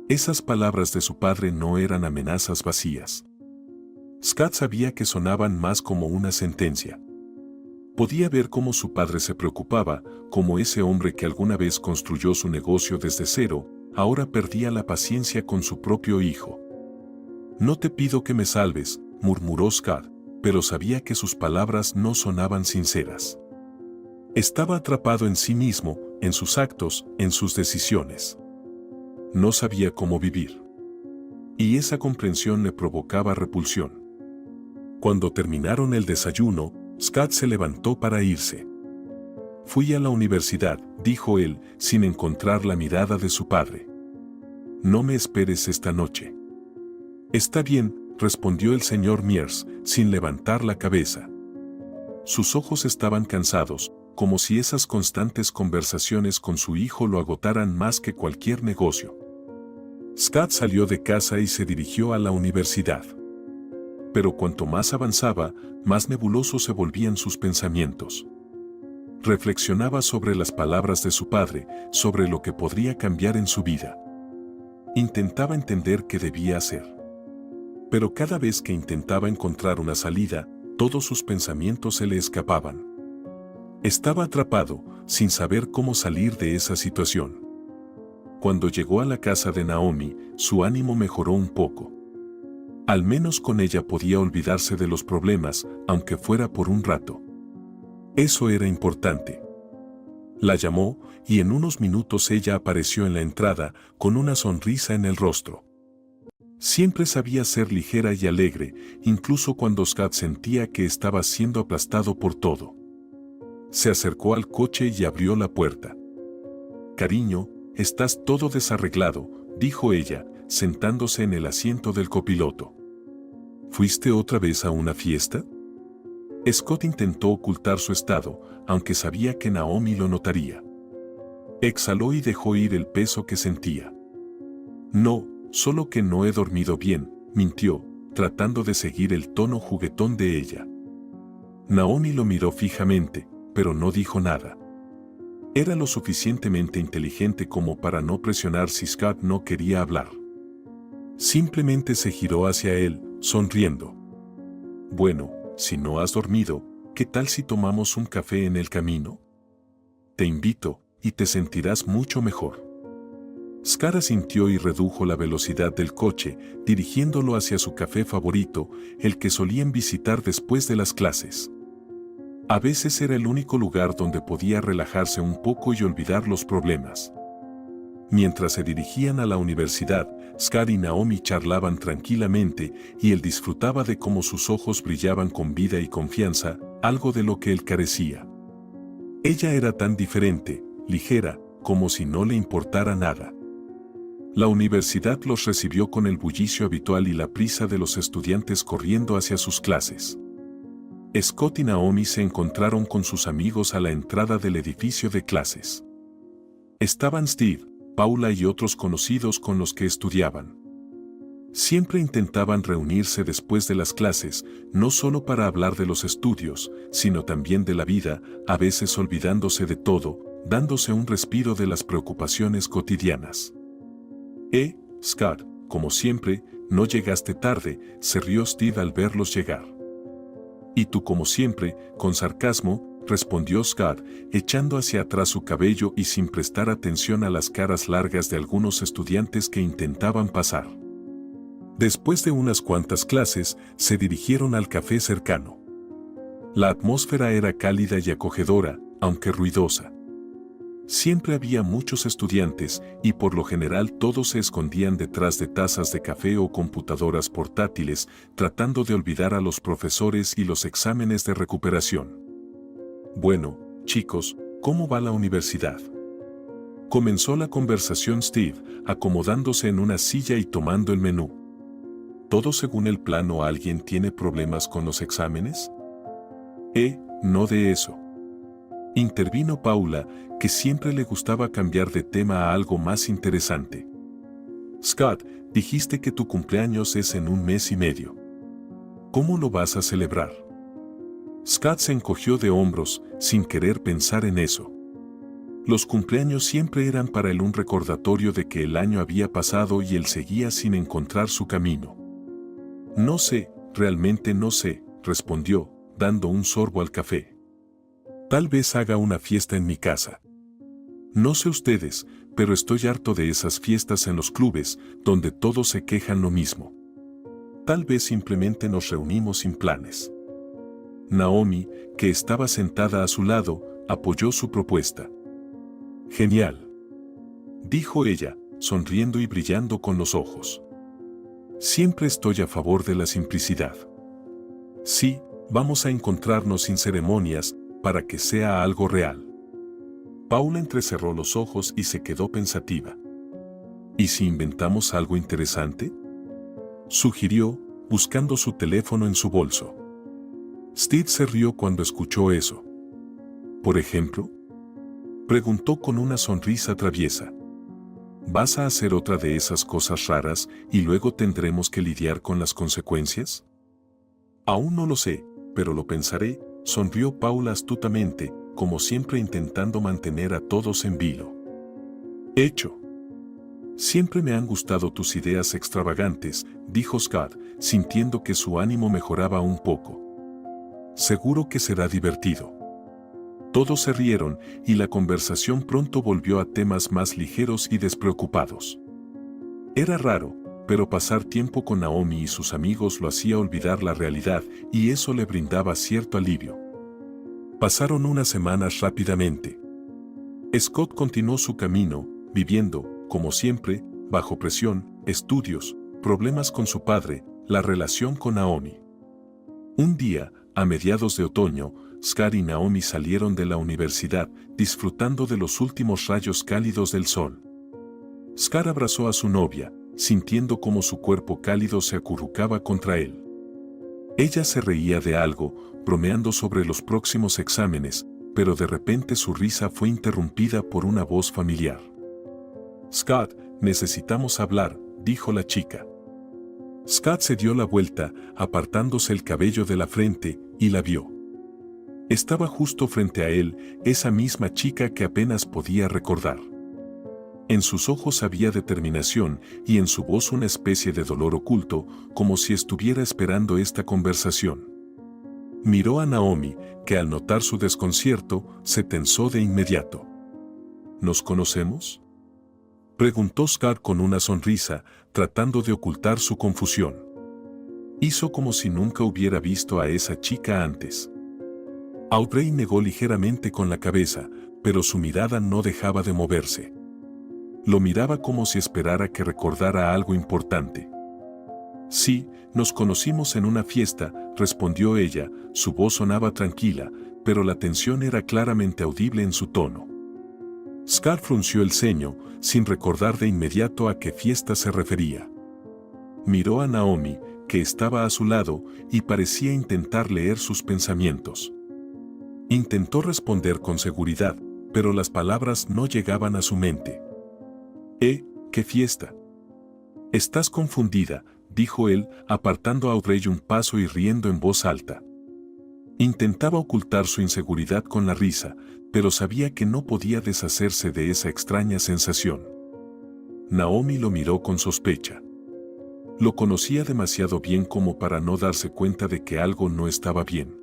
S1: Esas palabras de su padre no eran amenazas vacías. Scott sabía que sonaban más como una sentencia. Podía ver cómo su padre se preocupaba, como ese hombre que alguna vez construyó su negocio desde cero, ahora perdía la paciencia con su propio hijo. No te pido que me salves, murmuró Scott, pero sabía que sus palabras no sonaban sinceras. Estaba atrapado en sí mismo, en sus actos, en sus decisiones. No sabía cómo vivir. Y esa comprensión le provocaba repulsión. Cuando terminaron el desayuno, Scott se levantó para irse. Fui a la universidad, dijo él, sin encontrar la mirada de su padre. No me esperes esta noche. Está bien, respondió el señor Mears, sin levantar la cabeza. Sus ojos estaban cansados, como si esas constantes conversaciones con su hijo lo agotaran más que cualquier negocio. Scott salió de casa y se dirigió a la universidad. Pero cuanto más avanzaba, más nebulosos se volvían sus pensamientos. Reflexionaba sobre las palabras de su padre, sobre lo que podría cambiar en su vida. Intentaba entender qué debía hacer. Pero cada vez que intentaba encontrar una salida, todos sus pensamientos se le escapaban. Estaba atrapado, sin saber cómo salir de esa situación. Cuando llegó a la casa de Naomi, su ánimo mejoró un poco. Al menos con ella podía olvidarse de los problemas, aunque fuera por un rato. Eso era importante. La llamó, y en unos minutos ella apareció en la entrada, con una sonrisa en el rostro. Siempre sabía ser ligera y alegre, incluso cuando Scott sentía que estaba siendo aplastado por todo. Se acercó al coche y abrió la puerta. Cariño, estás todo desarreglado, dijo ella, sentándose en el asiento del copiloto. ¿Fuiste otra vez a una fiesta? Scott intentó ocultar su estado, aunque sabía que Naomi lo notaría. Exhaló y dejó ir el peso que sentía. No, solo que no he dormido bien, mintió, tratando de seguir el tono juguetón de ella. Naomi lo miró fijamente, pero no dijo nada. Era lo suficientemente inteligente como para no presionar si Scott no quería hablar. Simplemente se giró hacia él, sonriendo. Bueno, si no has dormido, ¿qué tal si tomamos un café en el camino? Te invito, y te sentirás mucho mejor. Scott asintió y redujo la velocidad del coche, dirigiéndolo hacia su café favorito, el que solían visitar después de las clases. A veces era el único lugar donde podía relajarse un poco y olvidar los problemas. Mientras se dirigían a la universidad, Scott y Naomi charlaban tranquilamente y él disfrutaba de cómo sus ojos brillaban con vida y confianza, algo de lo que él carecía. Ella era tan diferente, ligera, como si no le importara nada. La universidad los recibió con el bullicio habitual y la prisa de los estudiantes corriendo hacia sus clases. Scott y Naomi se encontraron con sus amigos a la entrada del edificio de clases. Estaban Steve, Paula y otros conocidos con los que estudiaban. Siempre intentaban reunirse después de las clases, no solo para hablar de los estudios, sino también de la vida, a veces olvidándose de todo, dándose un respiro de las preocupaciones cotidianas. Scott, como siempre, no llegaste tarde, se rió Steve al verlos llegar. Y tú como siempre, con sarcasmo, respondió Scott, echando hacia atrás su cabello y sin prestar atención a las caras largas de algunos estudiantes que intentaban pasar. Después de unas cuantas clases, se dirigieron al café cercano. La atmósfera era cálida y acogedora, aunque ruidosa. Siempre había muchos estudiantes y por lo general todos se escondían detrás de tazas de café o computadoras portátiles, tratando de olvidar a los profesores y los exámenes de recuperación. Bueno, chicos, ¿cómo va la universidad? Comenzó la conversación Steve, acomodándose en una silla y tomando el menú. ¿Todo según el plan o alguien tiene problemas con los exámenes? No de eso. Intervino Paula, que siempre le gustaba cambiar de tema a algo más interesante. Scott, dijiste que tu cumpleaños es en 1 mes y medio. ¿Cómo lo vas a celebrar? Scott se encogió de hombros, sin querer pensar en eso. Los cumpleaños siempre eran para él un recordatorio de que el año había pasado y él seguía sin encontrar su camino. No sé, realmente no sé, respondió, dando un sorbo al café. Tal vez haga una fiesta en mi casa. No sé ustedes, pero estoy harto de esas fiestas en los clubes, donde todos se quejan lo mismo. Tal vez simplemente nos reunimos sin planes. Naomi, que estaba sentada a su lado, apoyó su propuesta. Genial, dijo ella, sonriendo y brillando con los ojos. Siempre estoy a favor de la simplicidad. Sí, vamos a encontrarnos sin ceremonias, para que sea algo real. Paula entrecerró los ojos y se quedó pensativa. ¿Y si inventamos algo interesante?, sugirió, buscando su teléfono en su bolso. Steve se rió cuando escuchó eso. ¿Por ejemplo?, preguntó con una sonrisa traviesa. ¿Vas a hacer otra de esas cosas raras y luego tendremos que lidiar con las consecuencias? Aún no lo sé, pero lo pensaré, sonrió Paula astutamente, como siempre intentando mantener a todos en vilo. Hecho. Siempre me han gustado tus ideas extravagantes, dijo Scott, sintiendo que su ánimo mejoraba un poco. Seguro que será divertido. Todos se rieron y la conversación pronto volvió a temas más ligeros y despreocupados. Era raro, pero pasar tiempo con Naomi y sus amigos lo hacía olvidar la realidad y eso le brindaba cierto alivio. Pasaron unas semanas rápidamente. Scott continuó su camino, viviendo, como siempre, bajo presión, estudios, problemas con su padre, la relación con Naomi. Un día, a mediados de otoño, Scott y Naomi salieron de la universidad, disfrutando de los últimos rayos cálidos del sol. Scott abrazó a su novia, sintiendo cómo su cuerpo cálido se acurrucaba contra él. Ella se reía de algo, bromeando sobre los próximos exámenes, pero de repente su risa fue interrumpida por una voz familiar. Scott, necesitamos hablar, dijo la chica. Scott se dio la vuelta, apartándose el cabello de la frente, y la vio. Estaba justo frente a él, esa misma chica que apenas podía recordar. En sus ojos había determinación y en su voz una especie de dolor oculto, como si estuviera esperando esta conversación. Miró a Naomi, que al notar su desconcierto, se tensó de inmediato. ¿Nos conocemos?, preguntó Scott con una sonrisa, tratando de ocultar su confusión. Hizo como si nunca hubiera visto a esa chica antes. Audrey negó ligeramente con la cabeza, pero su mirada no dejaba de moverse. Lo miraba como si esperara que recordara algo importante. Sí, nos conocimos en una fiesta, respondió ella, su voz sonaba tranquila, pero la tensión era claramente audible en su tono. Scott frunció el ceño, sin recordar de inmediato a qué fiesta se refería. Miró a Naomi, que estaba a su lado, y parecía intentar leer sus pensamientos. Intentó responder con seguridad, pero las palabras no llegaban a su mente. ¿Qué fiesta? Estás confundida, dijo él, apartando a Audrey un paso y riendo en voz alta. Intentaba ocultar su inseguridad con la risa, pero sabía que no podía deshacerse de esa extraña sensación. Naomi lo miró con sospecha. Lo conocía demasiado bien como para no darse cuenta de que algo no estaba bien.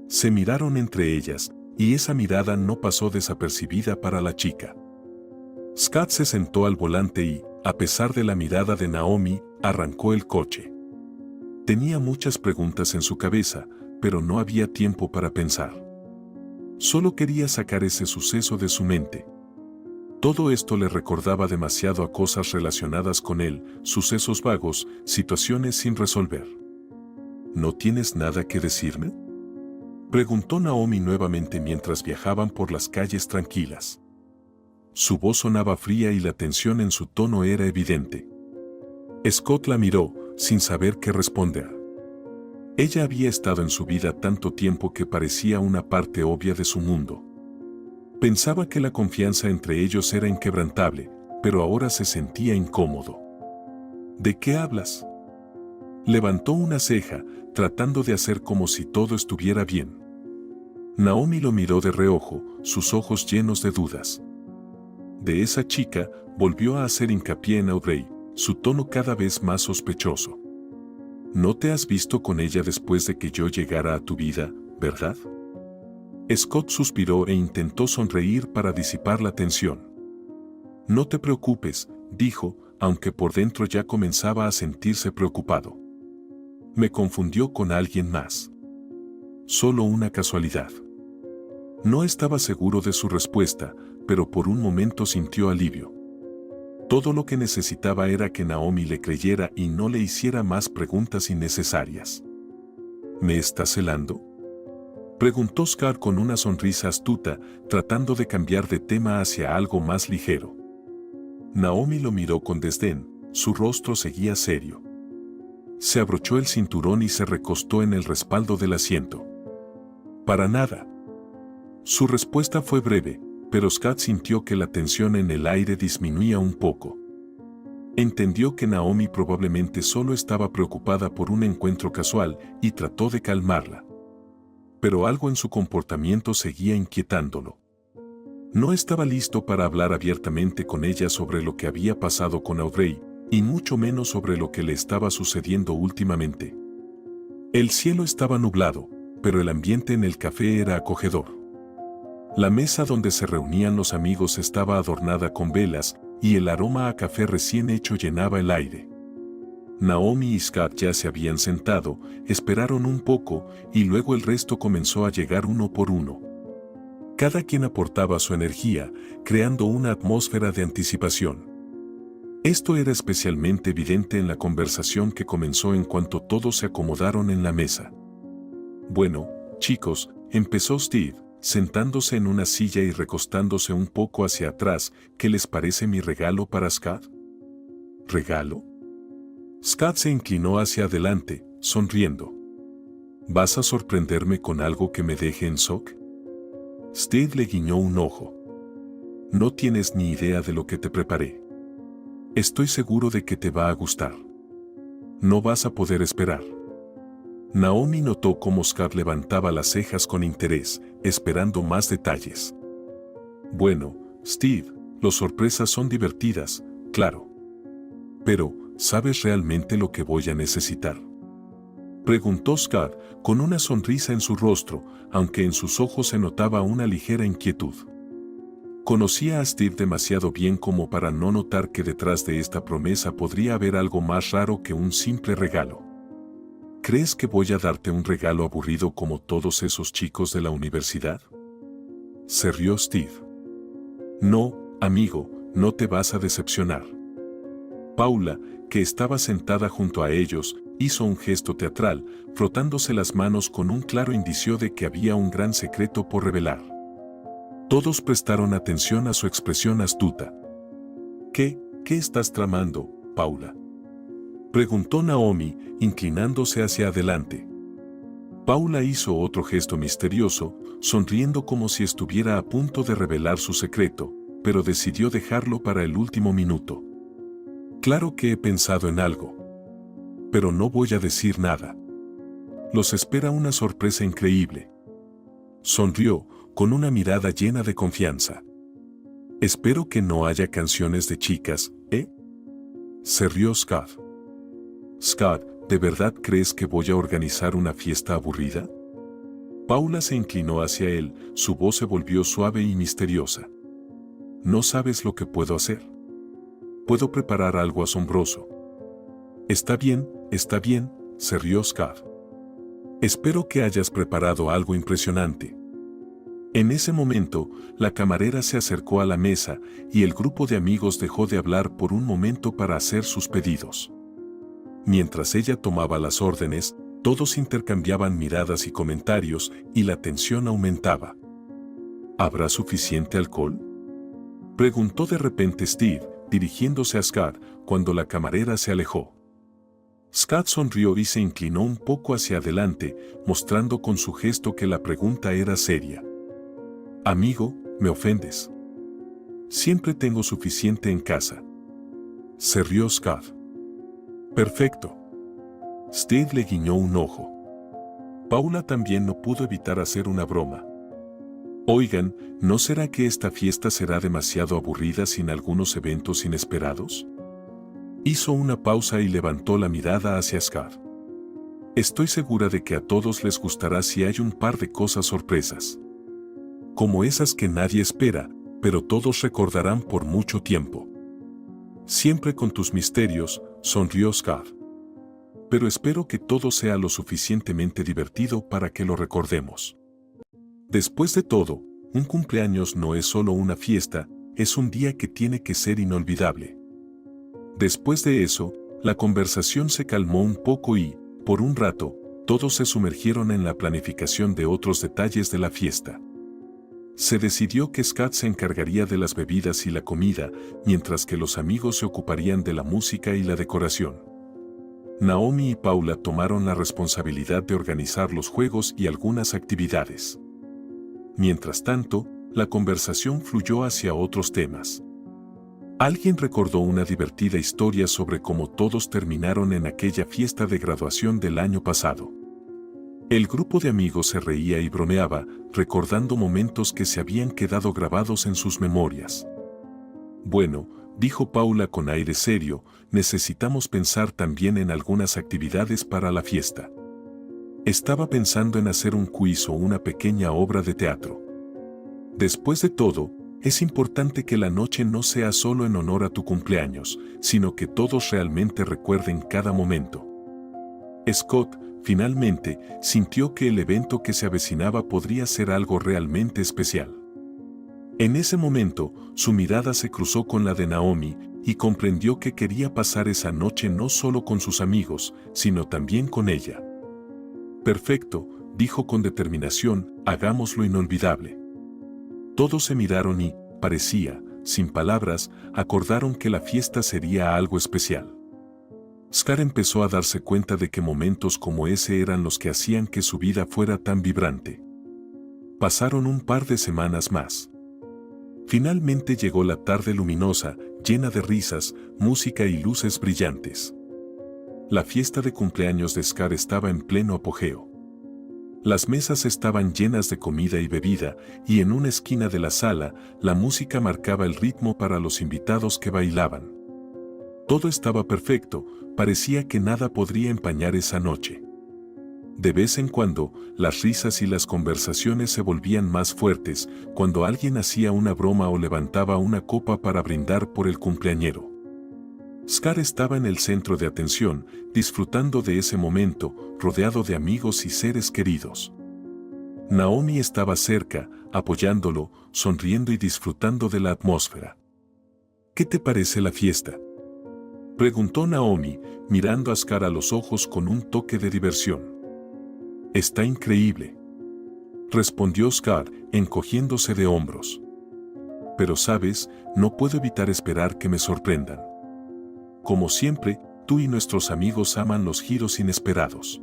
S1: Se miraron entre ellas, y esa mirada no pasó desapercibida para la chica. Scott se sentó al volante y, a pesar de la mirada de Naomi, arrancó el coche. Tenía muchas preguntas en su cabeza, pero no había tiempo para pensar. Solo quería sacar ese suceso de su mente. Todo esto le recordaba demasiado a cosas relacionadas con él, sucesos vagos, situaciones sin resolver. ¿No tienes nada que decirme?, preguntó Naomi nuevamente mientras viajaban por las calles tranquilas. Su voz sonaba fría y la tensión en su tono era evidente. Scott la miró, sin saber qué responder. Ella había estado en su vida tanto tiempo que parecía una parte obvia de su mundo. Pensaba que la confianza entre ellos era inquebrantable, pero ahora se sentía incómodo. ¿De qué hablas?, levantó una ceja, tratando de hacer como si todo estuviera bien. Naomi lo miró de reojo, sus ojos llenos de dudas. De esa chica, volvió a hacer hincapié en Audrey, su tono cada vez más sospechoso. ¿No te has visto con ella después de que yo llegara a tu vida, verdad? Scott suspiró e intentó sonreír para disipar la tensión. No te preocupes, dijo, aunque por dentro ya comenzaba a sentirse preocupado. Me confundió con alguien más. Solo una casualidad. No estaba seguro de su respuesta, pero por un momento sintió alivio. Todo lo que necesitaba era que Naomi le creyera y no le hiciera más preguntas innecesarias. ¿Me estás celando?, preguntó Scott con una sonrisa astuta, tratando de cambiar de tema hacia algo más ligero. Naomi lo miró con desdén, su rostro seguía serio. Se abrochó el cinturón y se recostó en el respaldo del asiento. Para nada. Su respuesta fue breve, pero Scott sintió que la tensión en el aire disminuía un poco. Entendió que Naomi probablemente solo estaba preocupada por un encuentro casual y trató de calmarla. Pero algo en su comportamiento seguía inquietándolo. No estaba listo para hablar abiertamente con ella sobre lo que había pasado con Audrey, y mucho menos sobre lo que le estaba sucediendo últimamente. El cielo estaba nublado, pero el ambiente en el café era acogedor. La mesa donde se reunían los amigos estaba adornada con velas, y el aroma a café recién hecho llenaba el aire. Naomi y Scott ya se habían sentado, esperaron un poco, y luego el resto comenzó a llegar uno por uno. Cada quien aportaba su energía, creando una atmósfera de anticipación. Esto era especialmente evidente en la conversación que comenzó en cuanto todos se acomodaron en la mesa. Bueno, chicos, empezó Steve, sentándose en una silla y recostándose un poco hacia atrás. ¿Qué les parece mi regalo para Scott? ¿Regalo? Scott se inclinó hacia adelante, sonriendo. ¿Vas a sorprenderme con algo que me deje en shock? Steve le guiñó un ojo. No tienes ni idea de lo que te preparé. Estoy seguro de que te va a gustar. No vas a poder esperar. Naomi notó cómo Scott levantaba las cejas con interés, esperando más detalles. Bueno, Steve, las sorpresas son divertidas, claro. Pero, ¿sabes realmente lo que voy a necesitar?, preguntó Scott, con una sonrisa en su rostro, aunque en sus ojos se notaba una ligera inquietud. Conocía a Steve demasiado bien como para no notar que detrás de esta promesa podría haber algo más raro que un simple regalo. ¿Crees que voy a darte un regalo aburrido como todos esos chicos de la universidad? Se rió Steve. No, amigo, no te vas a decepcionar. Paula, que estaba sentada junto a ellos, hizo un gesto teatral, frotándose las manos con un claro indicio de que había un gran secreto por revelar. Todos prestaron atención a su expresión astuta. ¿Qué estás tramando, Paula?, preguntó Naomi, inclinándose hacia adelante. Paula hizo otro gesto misterioso, sonriendo como si estuviera a punto de revelar su secreto, pero decidió dejarlo para el último minuto. Claro que he pensado en algo. Pero no voy a decir nada. Los espera una sorpresa increíble. Sonrió, con una mirada llena de confianza. Espero que no haya canciones de chicas, ¿eh? Se rió Scott. Scott, ¿de verdad crees que voy a organizar una fiesta aburrida? Paula se inclinó hacia él, su voz se volvió suave y misteriosa. ¿No sabes lo que puedo hacer? Puedo preparar algo asombroso. Está bien, se rió Scott. Espero que hayas preparado algo impresionante. En ese momento, la camarera se acercó a la mesa y el grupo de amigos dejó de hablar por un momento para hacer sus pedidos. Mientras ella tomaba las órdenes, todos intercambiaban miradas y comentarios y la tensión aumentaba. ¿Habrá suficiente alcohol?, preguntó de repente Steve, dirigiéndose a Scott, cuando la camarera se alejó. Scott sonrió y se inclinó un poco hacia adelante, mostrando con su gesto que la pregunta era seria. Amigo, me ofendes. Siempre tengo suficiente en casa. Se rió Scott. Perfecto. Steve le guiñó un ojo. Paula también no pudo evitar hacer una broma. Oigan, ¿no será que esta fiesta será demasiado aburrida sin algunos eventos inesperados? Hizo una pausa y levantó la mirada hacia Scott. Estoy segura de que a todos les gustará si hay un par de cosas sorpresas. Como esas que nadie espera, pero todos recordarán por mucho tiempo. Siempre con tus misterios, sonrió Scott. Pero espero que todo sea lo suficientemente divertido para que lo recordemos. Después de todo, un cumpleaños no es solo una fiesta, es un día que tiene que ser inolvidable. Después de eso, la conversación se calmó un poco y, por un rato, todos se sumergieron en la planificación de otros detalles de la fiesta. Se decidió que Scott se encargaría de las bebidas y la comida, mientras que los amigos se ocuparían de la música y la decoración. Naomi y Paula tomaron la responsabilidad de organizar los juegos y algunas actividades. Mientras tanto, la conversación fluyó hacia otros temas. Alguien recordó una divertida historia sobre cómo todos terminaron en aquella fiesta de graduación del año pasado. El grupo de amigos se reía y bromeaba, recordando momentos que se habían quedado grabados en sus memorias. Bueno, dijo Paula con aire serio, necesitamos pensar también en algunas actividades para la fiesta. Estaba pensando en hacer un quiz o una pequeña obra de teatro. Después de todo, es importante que la noche no sea solo en honor a tu cumpleaños, sino que todos realmente recuerden cada momento. Scott, finalmente, sintió que el evento que se avecinaba podría ser algo realmente especial. En ese momento, su mirada se cruzó con la de Naomi y comprendió que quería pasar esa noche no solo con sus amigos, sino también con ella. Perfecto, dijo con determinación, hagámoslo inolvidable. Todos se miraron y, parecía, sin palabras, acordaron que la fiesta sería algo especial. Scott empezó a darse cuenta de que momentos como ese eran los que hacían que su vida fuera tan vibrante. Pasaron un par de semanas más. Finalmente llegó la tarde luminosa, llena de risas, música y luces brillantes. La fiesta de cumpleaños de Scott estaba en pleno apogeo. Las mesas estaban llenas de comida y bebida, y en una esquina de la sala, la música marcaba el ritmo para los invitados que bailaban. Todo estaba perfecto, parecía que nada podría empañar esa noche. De vez en cuando, las risas y las conversaciones se volvían más fuertes cuando alguien hacía una broma o levantaba una copa para brindar por el cumpleañero. Scar estaba en el centro de atención, disfrutando de ese momento, rodeado de amigos y seres queridos. Naomi estaba cerca, apoyándolo, sonriendo y disfrutando de la atmósfera. ¿Qué te parece la fiesta?, preguntó Naomi, mirando a Scar a los ojos con un toque de diversión. Está increíble, respondió Scar, encogiéndose de hombros. Pero sabes, no puedo evitar esperar que me sorprendan. Como siempre, tú y nuestros amigos aman los giros inesperados.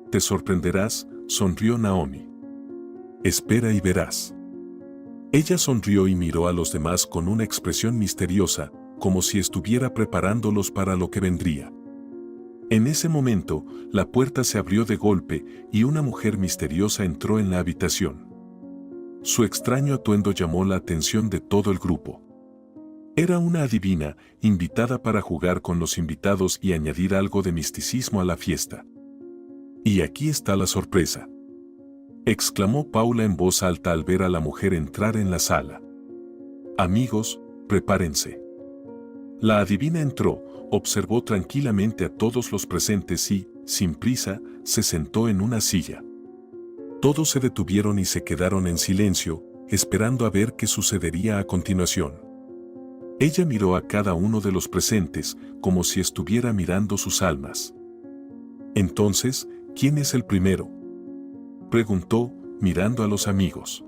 S1: Te sorprenderás, sonrió Naomi. Espera y verás. Ella sonrió y miró a los demás con una expresión misteriosa, como si estuviera preparándolos para lo que vendría. En ese momento, la puerta se abrió de golpe y una mujer misteriosa entró en la habitación. Su extraño atuendo llamó la atención de todo el grupo. Era una adivina, invitada para jugar con los invitados y añadir algo de misticismo a la fiesta. Y aquí está la sorpresa, exclamó Paula en voz alta al ver a la mujer entrar en la sala. Amigos, prepárense. La adivina entró, observó tranquilamente a todos los presentes y, sin prisa, se sentó en una silla. Todos se detuvieron y se quedaron en silencio, esperando a ver qué sucedería a continuación. Ella miró a cada uno de los presentes, como si estuviera mirando sus almas. Entonces, ¿quién es el primero?, preguntó, mirando a los amigos.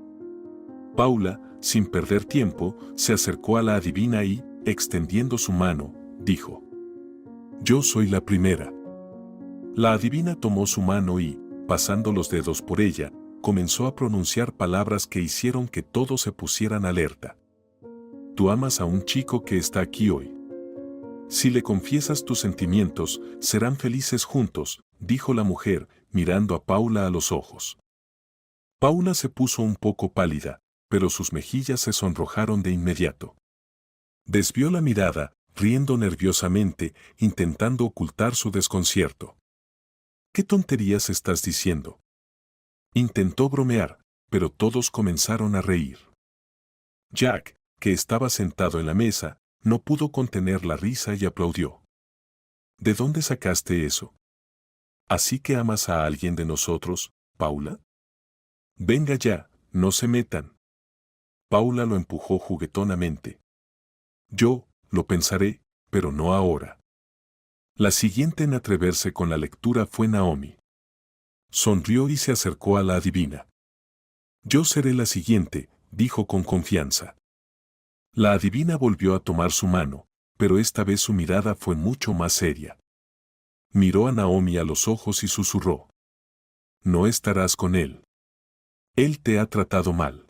S1: Paula, sin perder tiempo, se acercó a la adivina y, extendiendo su mano, dijo: Yo soy la primera. La adivina tomó su mano y, pasando los dedos por ella, comenzó a pronunciar palabras que hicieron que todos se pusieran alerta. Tú amas a un chico que está aquí hoy. Si le confiesas tus sentimientos, serán felices juntos, dijo la mujer, mirando a Paula a los ojos. Paula se puso un poco pálida, pero sus mejillas se sonrojaron de inmediato. Desvió la mirada, riendo nerviosamente, intentando ocultar su desconcierto. ¿Qué tonterías estás diciendo?, intentó bromear, pero todos comenzaron a reír. Jack, que estaba sentado en la mesa, no pudo contener la risa y aplaudió. ¿De dónde sacaste eso? ¿Así que amas a alguien de nosotros, Paula? Venga ya, no se metan. Paula lo empujó juguetonamente. Yo, lo pensaré, pero no ahora. La siguiente en atreverse con la lectura fue Naomi. Sonrió y se acercó a la adivina. Yo seré la siguiente, dijo con confianza. La adivina volvió a tomar su mano, pero esta vez su mirada fue mucho más seria. Miró a Naomi a los ojos y susurró: No estarás con él. Él te ha tratado mal.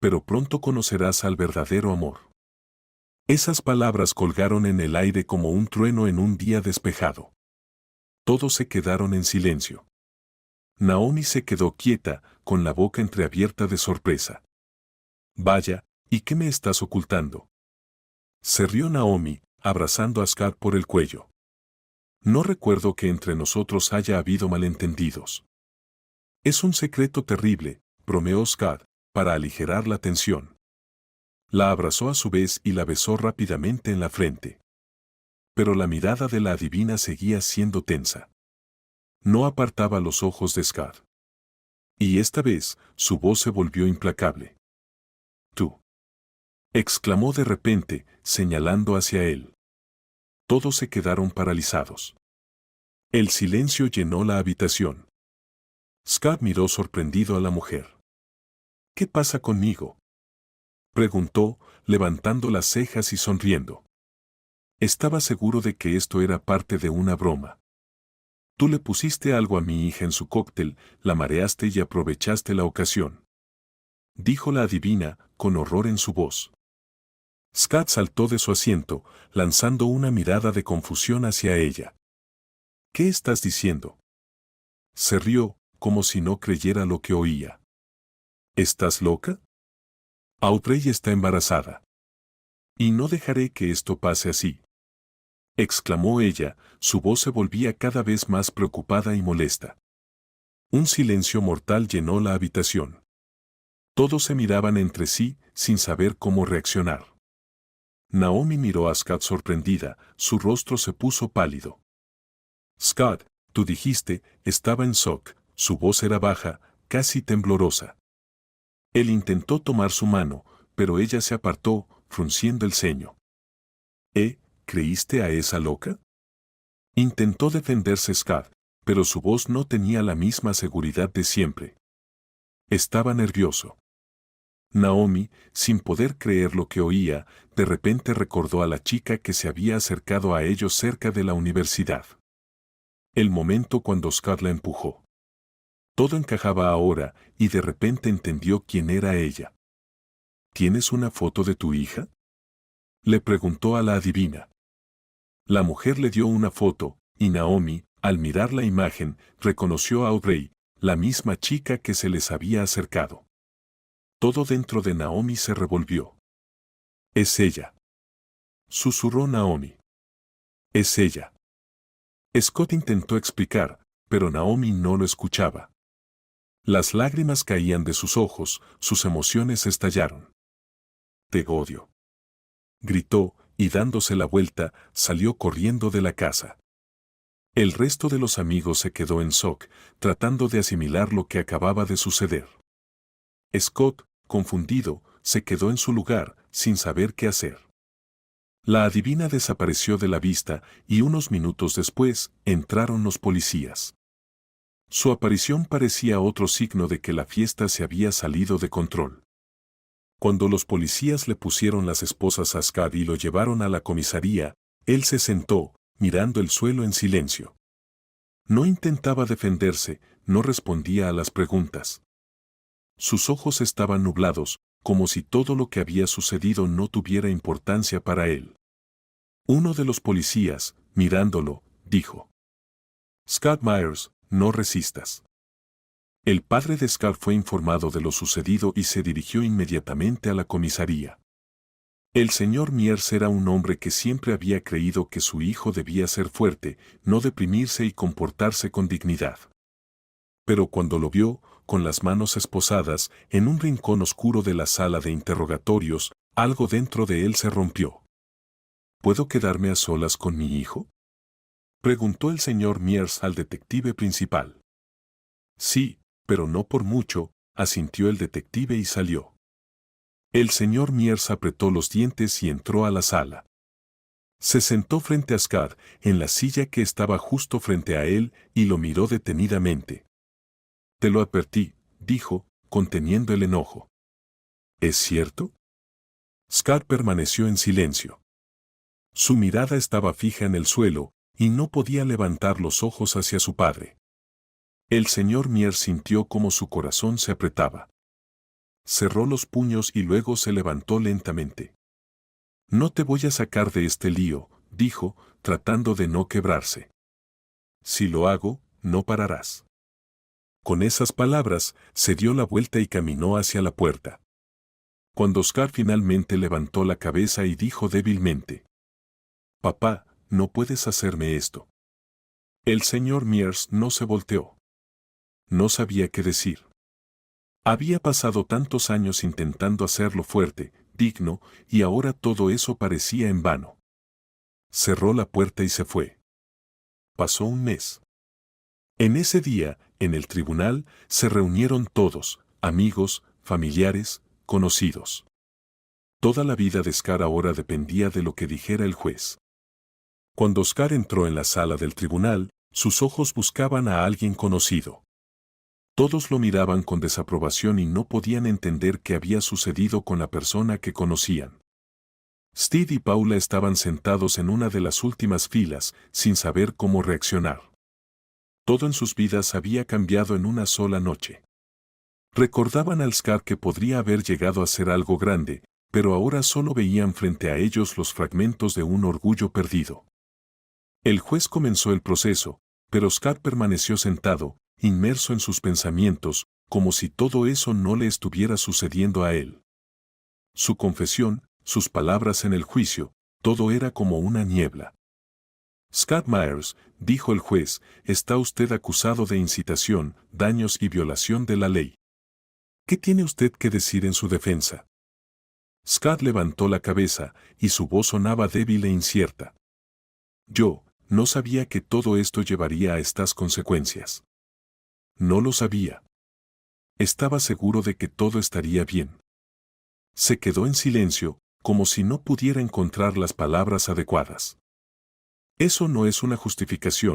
S1: Pero pronto conocerás al verdadero amor. Esas palabras colgaron en el aire como un trueno en un día despejado. Todos se quedaron en silencio. Naomi se quedó quieta, con la boca entreabierta de sorpresa. Vaya, ¿y qué me estás ocultando?, se rió Naomi, abrazando a Scar por el cuello. No recuerdo que entre nosotros haya habido malentendidos. Es un secreto terrible, bromeó Scar, para aligerar la tensión. La abrazó a su vez y la besó rápidamente en la frente. Pero la mirada de la adivina seguía siendo tensa. No apartaba los ojos de Scar. Y esta vez, su voz se volvió implacable. Tú, exclamó de repente, señalando hacia él. Todos se quedaron paralizados. El silencio llenó la habitación. Scar miró sorprendido a la mujer. ¿Qué pasa conmigo?, preguntó, levantando las cejas y sonriendo. Estaba seguro de que esto era parte de una broma. Tú le pusiste algo a mi hija en su cóctel, la mareaste y aprovechaste la ocasión, dijo la adivina, con horror en su voz. Scar saltó de su asiento, lanzando una mirada de confusión hacia ella. ¿Qué estás diciendo?, se rió, como si no creyera lo que oía. ¿Estás loca? Audrey está embarazada. Y no dejaré que esto pase así, exclamó ella, su voz se volvía cada vez más preocupada y molesta. Un silencio mortal llenó la habitación. Todos se miraban entre sí, sin saber cómo reaccionar. Naomi miró a Scott sorprendida, su rostro se puso pálido. Scott, tú dijiste, estaba en shock, su voz era baja, casi temblorosa. Él intentó tomar su mano, pero ella se apartó, frunciendo el ceño. ¿Creíste a esa loca? Intentó defenderse Scott, pero su voz no tenía la misma seguridad de siempre. Estaba nervioso. Naomi, sin poder creer lo que oía, de repente recordó a la chica que se había acercado a ellos cerca de la universidad. El momento cuando Scott la empujó. Todo encajaba ahora, y de repente entendió quién era ella. ¿Tienes una foto de tu hija?, le preguntó a la adivina. La mujer le dio una foto, y Naomi, al mirar la imagen, reconoció a Audrey, la misma chica que se les había acercado. Todo dentro de Naomi se revolvió. «Es ella», susurró Naomi. «Es ella». Scott intentó explicar, pero Naomi no lo escuchaba. Las lágrimas caían de sus ojos, sus emociones estallaron. «Te odio», gritó, y dándose la vuelta, salió corriendo de la casa. El resto de los amigos se quedó en shock, tratando de asimilar lo que acababa de suceder. Scott, confundido, se quedó en su lugar, sin saber qué hacer. La adivina desapareció de la vista, y unos minutos después, entraron los policías. Su aparición parecía otro signo de que la fiesta se había salido de control. Cuando los policías le pusieron las esposas a Scott y lo llevaron a la comisaría, él se sentó, mirando el suelo en silencio. No intentaba defenderse, no respondía a las preguntas. Sus ojos estaban nublados, como si todo lo que había sucedido no tuviera importancia para él. Uno de los policías, mirándolo, dijo: «Scott Myers, no resistas». El padre de Scott fue informado de lo sucedido y se dirigió inmediatamente a la comisaría. El señor Myers era un hombre que siempre había creído que su hijo debía ser fuerte, no deprimirse y comportarse con dignidad. Pero cuando lo vio, con las manos esposadas, en un rincón oscuro de la sala de interrogatorios, algo dentro de él se rompió. ¿Puedo quedarme a solas con mi hijo?, preguntó el señor Myers al detective principal. Sí, pero no por mucho, asintió el detective y salió. El señor Myers apretó los dientes y entró a la sala. Se sentó frente a Scott, en la silla que estaba justo frente a él, y lo miró detenidamente. «Te lo advertí», dijo, conteniendo el enojo. «¿Es cierto?». Scott permaneció en silencio. Su mirada estaba fija en el suelo, y no podía levantar los ojos hacia su padre. El señor Myers sintió como su corazón se apretaba. Cerró los puños y luego se levantó lentamente. «No te voy a sacar de este lío», dijo, tratando de no quebrarse. «Si lo hago, no pararás». Con esas palabras, se dio la vuelta y caminó hacia la puerta. Cuando Scott finalmente levantó la cabeza y dijo débilmente: «Papá, no puedes hacerme esto». El señor Myers no se volteó. No sabía qué decir. Había pasado tantos años intentando hacerlo fuerte, digno, y ahora todo eso parecía en vano. Cerró la puerta y se fue. Pasó un mes. En ese día, en el tribunal, se reunieron todos, amigos, familiares, conocidos. Toda la vida de Scott ahora dependía de lo que dijera el juez. Cuando Scott entró en la sala del tribunal, sus ojos buscaban a alguien conocido. Todos lo miraban con desaprobación y no podían entender qué había sucedido con la persona que conocían. Steve y Paula estaban sentados en una de las últimas filas, sin saber cómo reaccionar. Todo en sus vidas había cambiado en una sola noche. Recordaban al Scott que podría haber llegado a ser algo grande, pero ahora solo veían frente a ellos los fragmentos de un orgullo perdido. El juez comenzó el proceso, pero Scott permaneció sentado, inmerso en sus pensamientos, como si todo eso no le estuviera sucediendo a él. Su confesión, sus palabras en el juicio, todo era como una niebla. Scott Myers, dijo el juez, está usted acusado de incitación, daños y violación de la ley. ¿Qué tiene usted que decir en su defensa? Scott levantó la cabeza, y su voz sonaba débil e incierta. Yo no sabía que todo esto llevaría a estas consecuencias. No lo sabía. Estaba seguro de que todo estaría bien. Se quedó en silencio, como si no pudiera encontrar las palabras adecuadas. Eso no es una justificación,